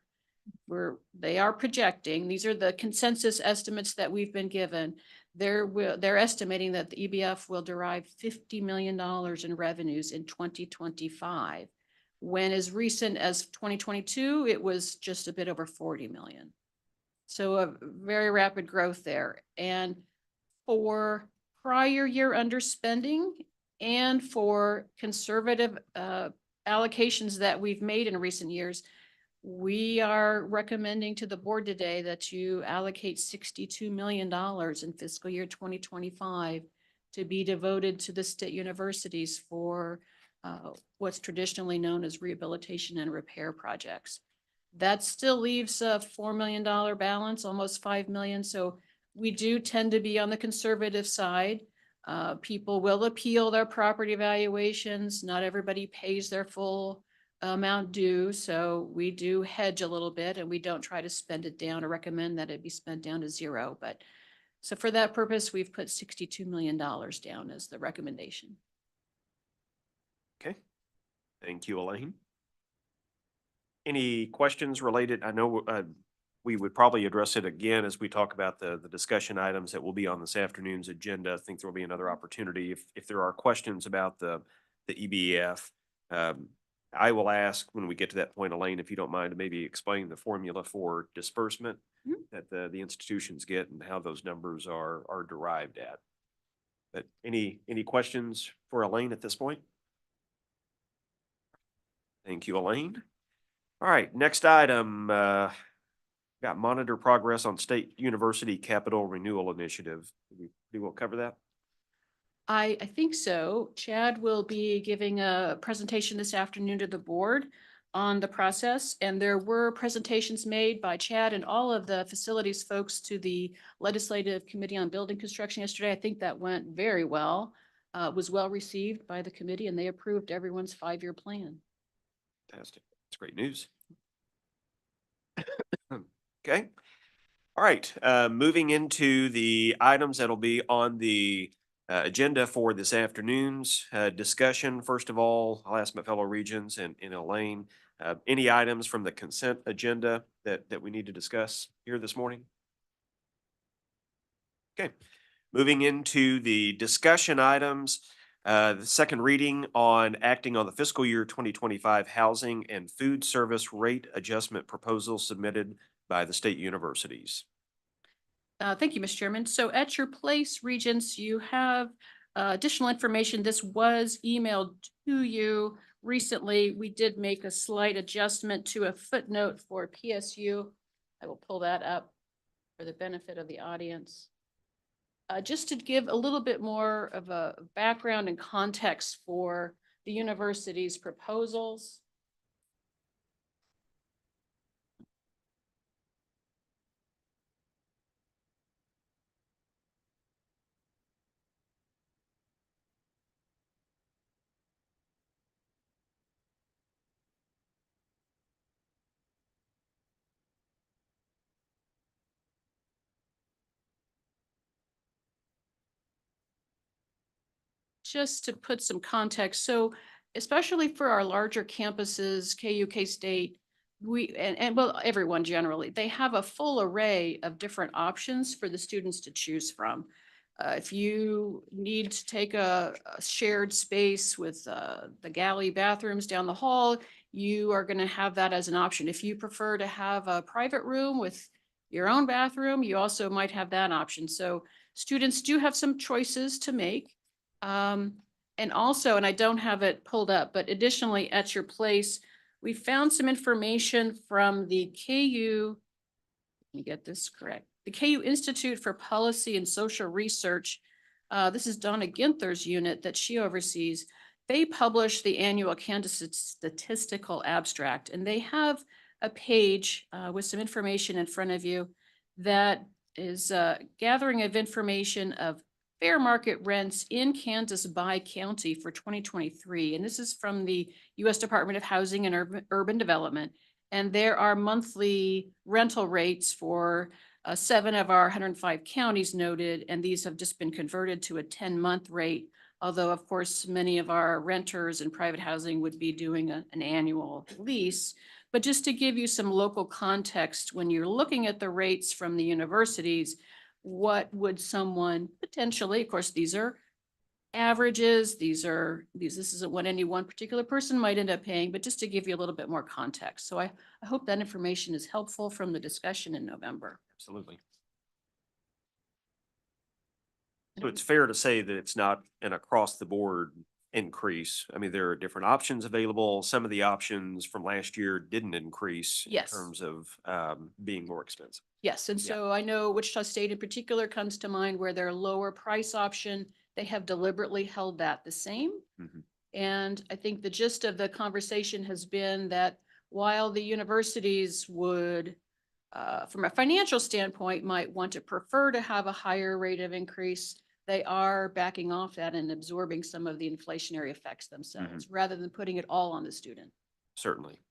B: They are projecting, these are the consensus estimates that we've been given. They're estimating that the EBF will derive $50 million in revenues in 2025, when as recent as 2022, it was just a bit over 40 million. So a very rapid growth there. And for prior year underspending and for conservative allocations that we've made in recent years, we are recommending to the board today that you allocate $62 million in fiscal year 2025 to be devoted to the state universities for what's traditionally known as rehabilitation and repair projects. That still leaves a $4 million balance, almost $5 million. So we do tend to be on the conservative side. People will appeal their property valuations. Not everybody pays their full amount due. So we do hedge a little bit and we don't try to spend it down or recommend that it be spent down to zero. But so for that purpose, we've put $62 million down as the recommendation.
A: Okay. Thank you, Elaine. Any questions related? I know we would probably address it again as we talk about the discussion items that will be on this afternoon's agenda. I think there will be another opportunity if there are questions about the EBF. I will ask when we get to that point, Elaine, if you don't mind, to maybe explain the formula for disbursement
B: Mhm.
A: that the institutions get and how those numbers are derived at. But any questions for Elaine at this point? Thank you, Elaine. All right, next item, got monitor progress on state university capital renewal initiative. We will cover that.
B: I think so. Chad will be giving a presentation this afternoon to the board on the process. And there were presentations made by Chad and all of the facilities folks to the Legislative Committee on Building Construction yesterday. I think that went very well. Was well received by the committee and they approved everyone's 5-year plan.
A: Fantastic. That's great news. Okay. All right, moving into the items that'll be on the agenda for this afternoon's discussion. First of all, I'll ask my fellow regents and Elaine, any items from the consent agenda that we need to discuss here this morning? Okay, moving into the discussion items, the second reading on acting on the fiscal year 2025 housing and food service rate adjustment proposal submitted by the state universities.
B: Thank you, Mr. Chairman. So at your place, Regents, you have additional information. This was emailed to you recently. We did make a slight adjustment to a footnote for PSU. I will pull that up for the benefit of the audience. Just to give a little bit more of a background and context for the university's proposals. Just to put some context, so especially for our larger campuses, KU, K-State, and well, everyone generally, they have a full array of different options for the students to choose from. If you need to take a shared space with the galley bathrooms down the hall, you are going to have that as an option. If you prefer to have a private room with your own bathroom, you also might have that option. So students do have some choices to make. And also, and I don't have it pulled up, but additionally at your place, we found some information from the KU, let me get this correct, the KU Institute for Policy and Social Research. This is Donna Ginther's unit that she oversees. They publish the annual Kansas Statistical Abstract, and they have a page with some information in front of you that is a gathering of information of fair market rents in Kansas by county for 2023. And this is from the U.S. Department of Housing and Urban Development. And there are monthly rental rates for 7 of our 105 counties noted, and these have just been converted to a 10-month rate. Although, of course, many of our renters and private housing would be doing an annual lease. But just to give you some local context, when you're looking at the rates from the universities, what would someone potentially, of course, these are averages, this isn't what any one particular person might end up paying, but just to give you a little bit more context. So I hope that information is helpful from the discussion in November.
A: Absolutely. So it's fair to say that it's not an across the board increase. I mean, there are different options available. Some of the options from last year didn't increase in
B: Yes.
A: terms of being more expensive.
B: Yes, and
A: Yeah.
B: so I know Wichita State in particular comes to mind where their lower price option, they have deliberately held that the same.
A: Mhm.
B: And I think the gist of the conversation has been that while the universities would, from a financial standpoint, might want to prefer to have a higher rate of increase, they are backing off that and absorbing some of the inflationary effects themselves, rather than putting it all on the student.
A: Certainly.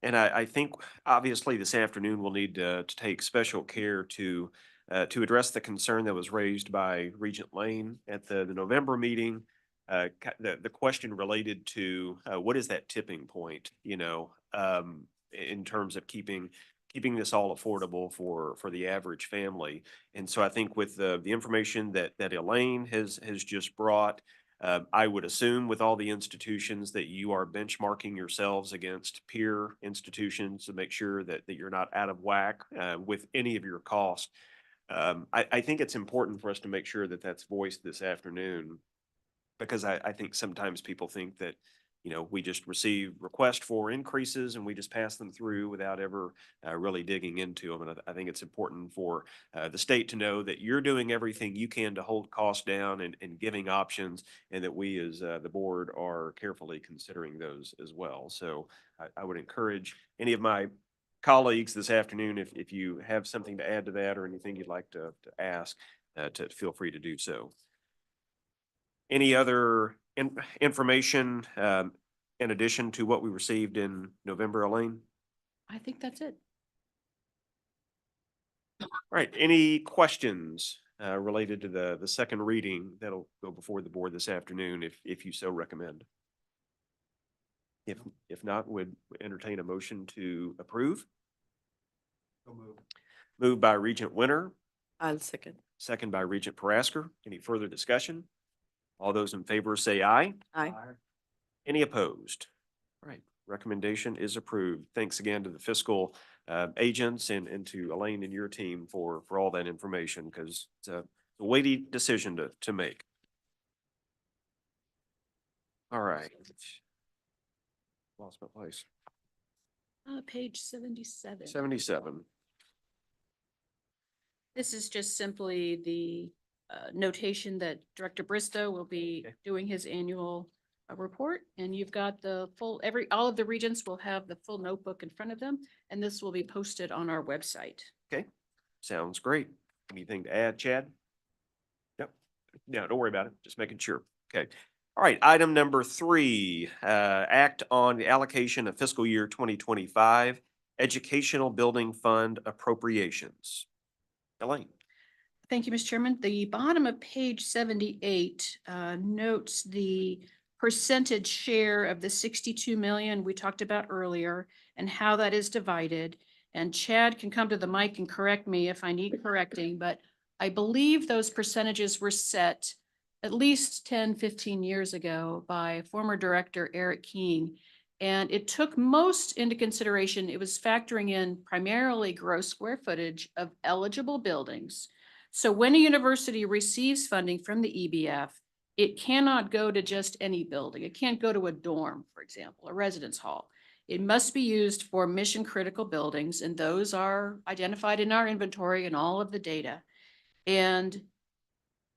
A: And I think obviously this afternoon we'll need to take special care to address the concern that was raised by Regent Lane at the November meeting. The question related to what is that tipping point, in terms of keeping keeping this all affordable for the average family. And so I think with the information that Elaine has just brought, I would assume with all the institutions that you are benchmarking yourselves against peer institutions to make sure that you're not out of whack with any of your costs. I think it's important for us to make sure that that's voiced this afternoon, because I think sometimes people think that, we just receive requests for increases and we just pass them through without ever really digging into them. And I think it's important for the state to know that you're doing everything you can to hold costs down and giving options, and that we as the board are carefully considering those as well. So I would encourage any of my colleagues this afternoon, if you have something to add to that or anything you'd like to ask, to feel free to do so. Any other information in addition to what we received in November, Elaine?
B: I think that's it.
A: All right, any questions related to the second reading that'll go before the board this afternoon, if you so recommend? If not, would entertain a motion to approve. Moved by Regent Winter,
F: I'll second.
A: second by Regent Parasker. Any further discussion? All those in favor say aye.
F: Aye.
A: Any opposed? All right, recommendation is approved. Thanks again to the fiscal agents and to Elaine and your team for all that information, because it's a weighty decision to make. All right. Lost my place.
B: Page 77.
A: 77.
B: This is just simply the notation that Director Bristow will be
A: Okay.
B: doing his annual report, and you've got the full, all of the regents will have the full notebook in front of them, and this will be posted on our website.
A: Okay, sounds great. Anything to add, Chad? Yep. No, don't worry about it. Just making sure. Okay. All right, item number 3, act on the allocation of fiscal year 2025 educational building fund appropriations. Elaine.
B: Thank you, Mr. Chairman. The bottom of page 78 notes the percentage share of the 62 million we talked about earlier and how that is divided. And Chad can come to the mic and correct me if I need correcting, but I believe those percentages were set at least 10, 15 years ago by former director Eric King. And it took most into consideration. It was factoring in primarily gross square footage of eligible buildings. So when a university receives funding from the EBF, it cannot go to just any building. It can't go to a dorm, for example, a residence hall. It must be used for mission critical buildings, and those are identified in our inventory and all of the data. And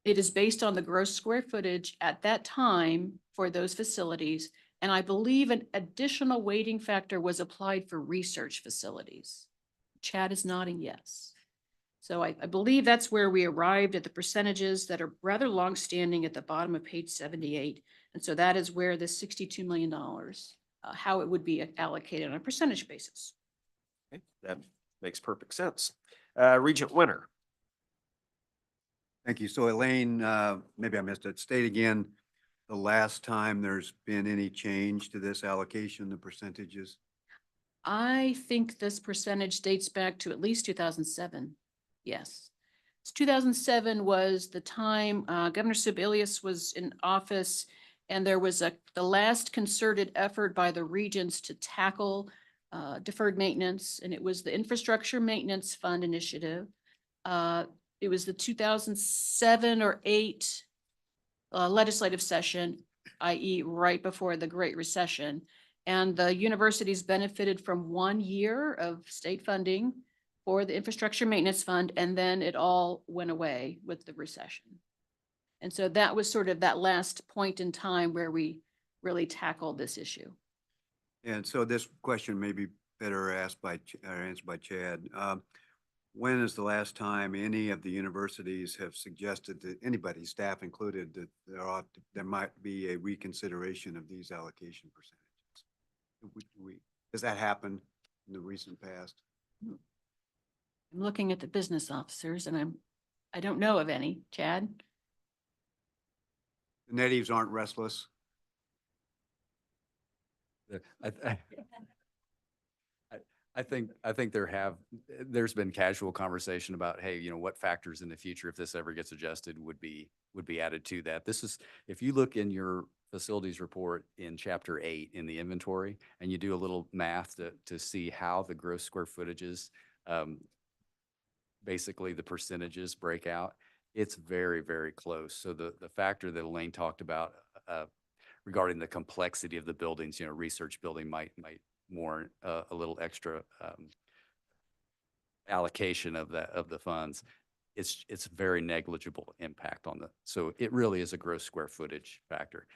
B: it is based on the gross square footage at that time for those facilities. And I believe an additional weighting factor was applied for research facilities. Chad is nodding yes. So I believe that's where we arrived at the percentages that are rather longstanding at the bottom of page 78. And so that is where the $62 million, how it would be allocated on a percentage basis.
A: Okay, that makes perfect sense. Regent Winter.
E: Thank you. So Elaine, maybe I missed it. State again, the last time there's been any change to this allocation, the percentages?
B: I think this percentage dates back to at least 2007. Yes. 2007 was the time Governor Sebelius was in office, and there was the last concerted effort by the regents to tackle deferred maintenance, and it was the Infrastructure Maintenance Fund Initiative. It was the 2007 or 8 legislative session, i.e. right before the Great Recession. And the universities benefited from 1 year of state funding for the Infrastructure Maintenance Fund, and then it all went away with the recession. And so that was sort of that last point in time where we really tackled this issue.
E: And so this question may be better asked by, or answered by Chad. When is the last time any of the universities have suggested that anybody, staff included, that there might be a reconsideration of these allocation percentages? Does that happen in the recent past?
B: I'm looking at the business officers and I don't know of any. Chad?
E: The natives aren't restless.
D: I I think there's been casual conversation about, hey, what factors in the future, if this ever gets adjusted, would be added to that. This is, if you look in your facilities report in chapter 8 in the inventory, and you do a little math to see how the gross square footages, basically the percentages break out, it's very, very close. So the factor that Elaine talked about, regarding the complexity of the buildings, research building might warrant a little extra allocation of the funds. It's very negligible impact on so it really is a gross square footage factor.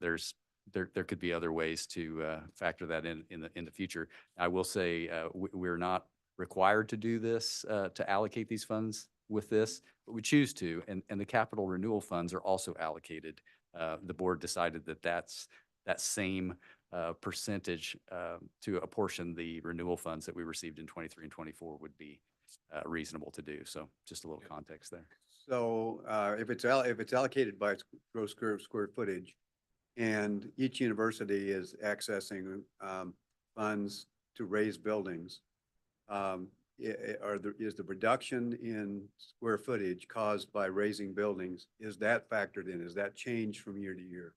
D: There could be other ways to factor that in the future. I will say we're not required to do this, to allocate these funds with this, but we choose to, and the capital renewal funds are also allocated. The board decided that's that same percentage to apportion the renewal funds that we received in 23 and 24 would be reasonable to do. So just a little context there.
E: So if it's allocated by its gross square footage, and each university is accessing funds to raise buildings, is the reduction in square footage caused by raising buildings, is that factored in? Is that changed from year to year?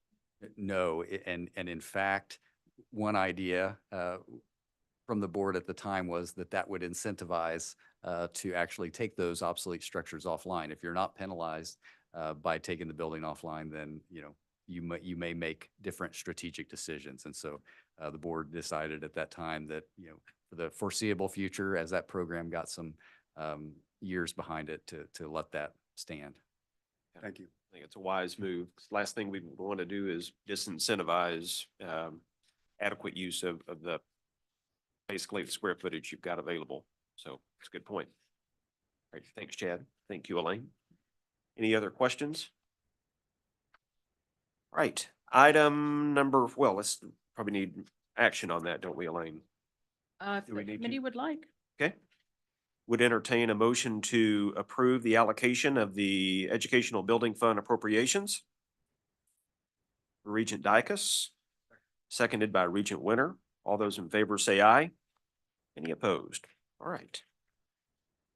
D: No, and in fact, one idea from the board at the time was that would incentivize to actually take those obsolete structures offline. If you're not penalized by taking the building offline, then you may make different strategic decisions. And so the board decided at that time that for the foreseeable future, as that program got some years behind it, to let that stand.
E: Thank you.
A: I think it's a wise move. Last thing we want to do is disincentivize adequate use of the basically the square footage you've got available. So it's a good point. All right, thanks, Chad. Thank you, Elaine. Any other questions? All right, item number, well, let's probably need action on that, don't we, Elaine?
B: If
A: Do we
B: the
A: need to?
B: committee would like.
A: Okay. Would entertain a motion to approve the allocation of the Educational Building Fund appropriations. Regent Dicus, seconded by Regent Winter. All those in favor say aye. Any opposed? All right.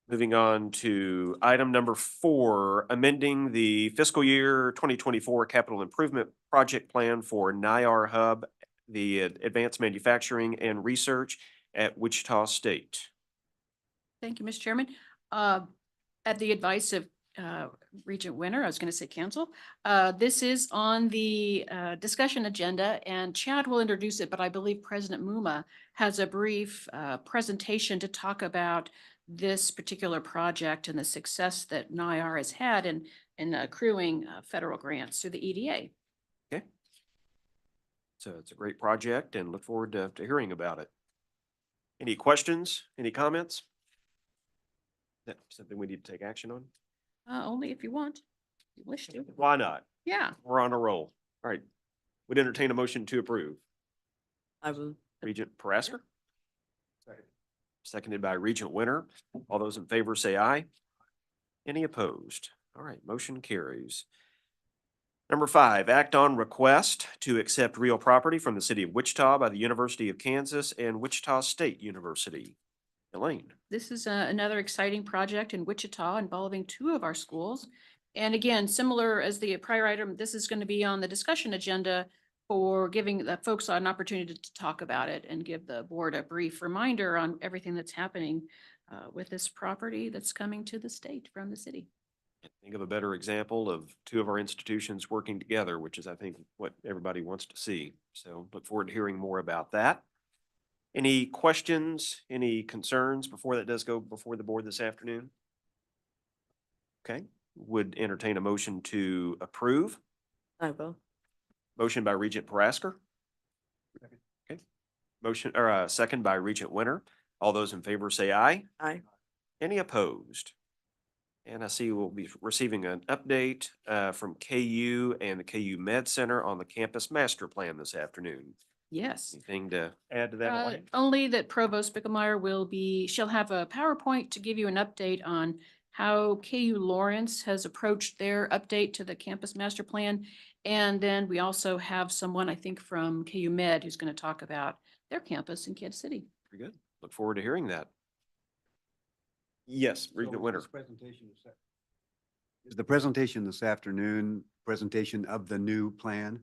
A: Moving on to item number 4, amending the fiscal year 2024 capital improvement project plan for NIAR Hub, the Advanced Manufacturing and Research at Wichita State.
B: Thank you, Mr. Chairman. At the advice of Regent Winter, I was going to say council, this is on the discussion agenda, and Chad will introduce it, but I believe President Muma has a brief presentation to talk about this particular project and the success that NIAR has had in accruing federal grants through the EDA.
A: Okay. So it's a great project and look forward to hearing about it. Any questions? Any comments? Is that something we need to take action on?
B: Only if you want, if you wish to.
A: Why not?
B: Yeah.
A: We're on a roll. All right. Would entertain a motion to approve.
F: I will.
A: Regent Parasker. Seconded by Regent Winter. All those in favor say aye. Any opposed? All right, motion carries. Number 5, act on request to accept real property from the city of Wichita by the University of Kansas and Wichita State University. Elaine.
B: This is another exciting project in Wichita involving 2 of our schools. And again, similar as the prior item, this is going to be on the discussion agenda for giving the folks an opportunity to talk about it and give the board a brief reminder on everything that's happening with this property that's coming to the state from the city.
A: Think of a better example of 2 of our institutions working together, which is, I think, what everybody wants to see. So look forward to hearing more about that. Any questions, any concerns before that does go before the board this afternoon? Okay, would entertain a motion to approve.
F: I will.
A: Motion by Regent Parasker. Okay. Motion or second by Regent Winter. All those in favor say aye.
F: Aye.
A: Any opposed? And I see we'll be receiving an update from KU and the KU Med Center on the campus master plan this afternoon.
B: Yes.
A: Anything to add to that, Elaine?
B: Only that Provost Bicklemeyer she'll have a PowerPoint to give you an update on how KU Lawrence has approached their update to the campus master plan. And then we also have someone, I think, from KU Med who's going to talk about their campus in Kansas City.
A: Pretty good. Look forward to hearing that. Yes, Regent
E: So
A: Winter.
E: this presentation is the presentation this afternoon, presentation of the new plan?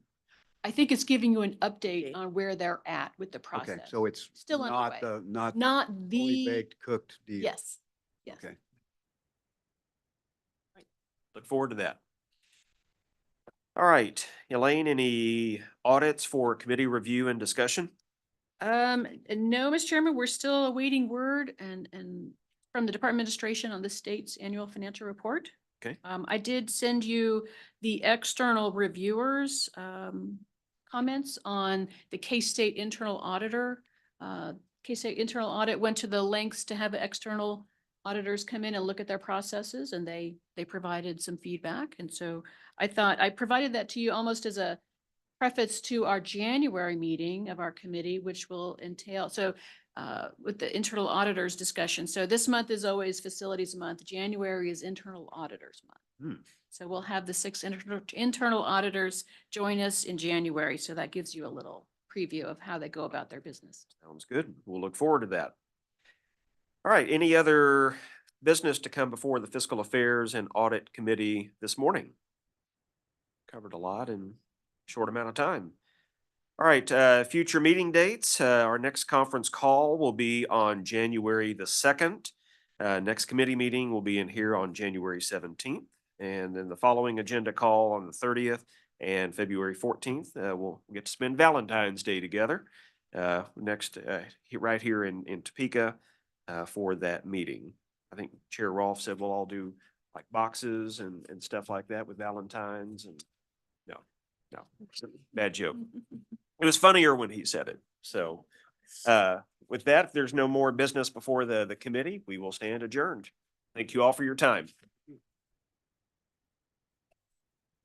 B: I think it's giving you an update on where they're at with the process.
E: Okay, so it's
B: Still
E: not
B: underway.
E: not
B: Not
E: fully
B: the,
E: baked, cooked deal?
B: yes, yes.
E: Okay.
A: Look forward to that. All right, Elaine, any audits for committee review and discussion?
B: No, Mr. Chairman, we're still awaiting word and from the Department of Administration on the state's annual financial report.
A: Okay.
B: I did send you the external reviewers, comments on the K-State internal auditor. K-State internal audit went to the lengths to have external auditors come in and look at their processes, and they provided some feedback. And so I thought I provided that to you almost as a preface to our January meeting of our committee, which will entail, with the internal auditors discussion. So this month is always facilities month. January is internal auditors month.
A: Hmm.
B: So we'll have the 6 internal auditors join us in January. So that gives you a little preview of how they go about their business.
A: Sounds good. We'll look forward to that. All right, any other business to come before the Fiscal Affairs and Audit Committee this morning? Covered a lot in a short amount of time. All right, future meeting dates. Our next conference call will be on January the 2nd. Next committee meeting will be in here on January 17th. And then the following agenda call on the 30th and February 14th. We'll get to spend Valentine's Day together next right here in Topeka for that meeting. I think Chair Rolfe said we'll all do like boxes and stuff like that with Valentine's, and no, it's a bad joke. It was funnier when he said it. So with that, if there's no more business before the committee, we will stand adjourned. Thank you all for your time.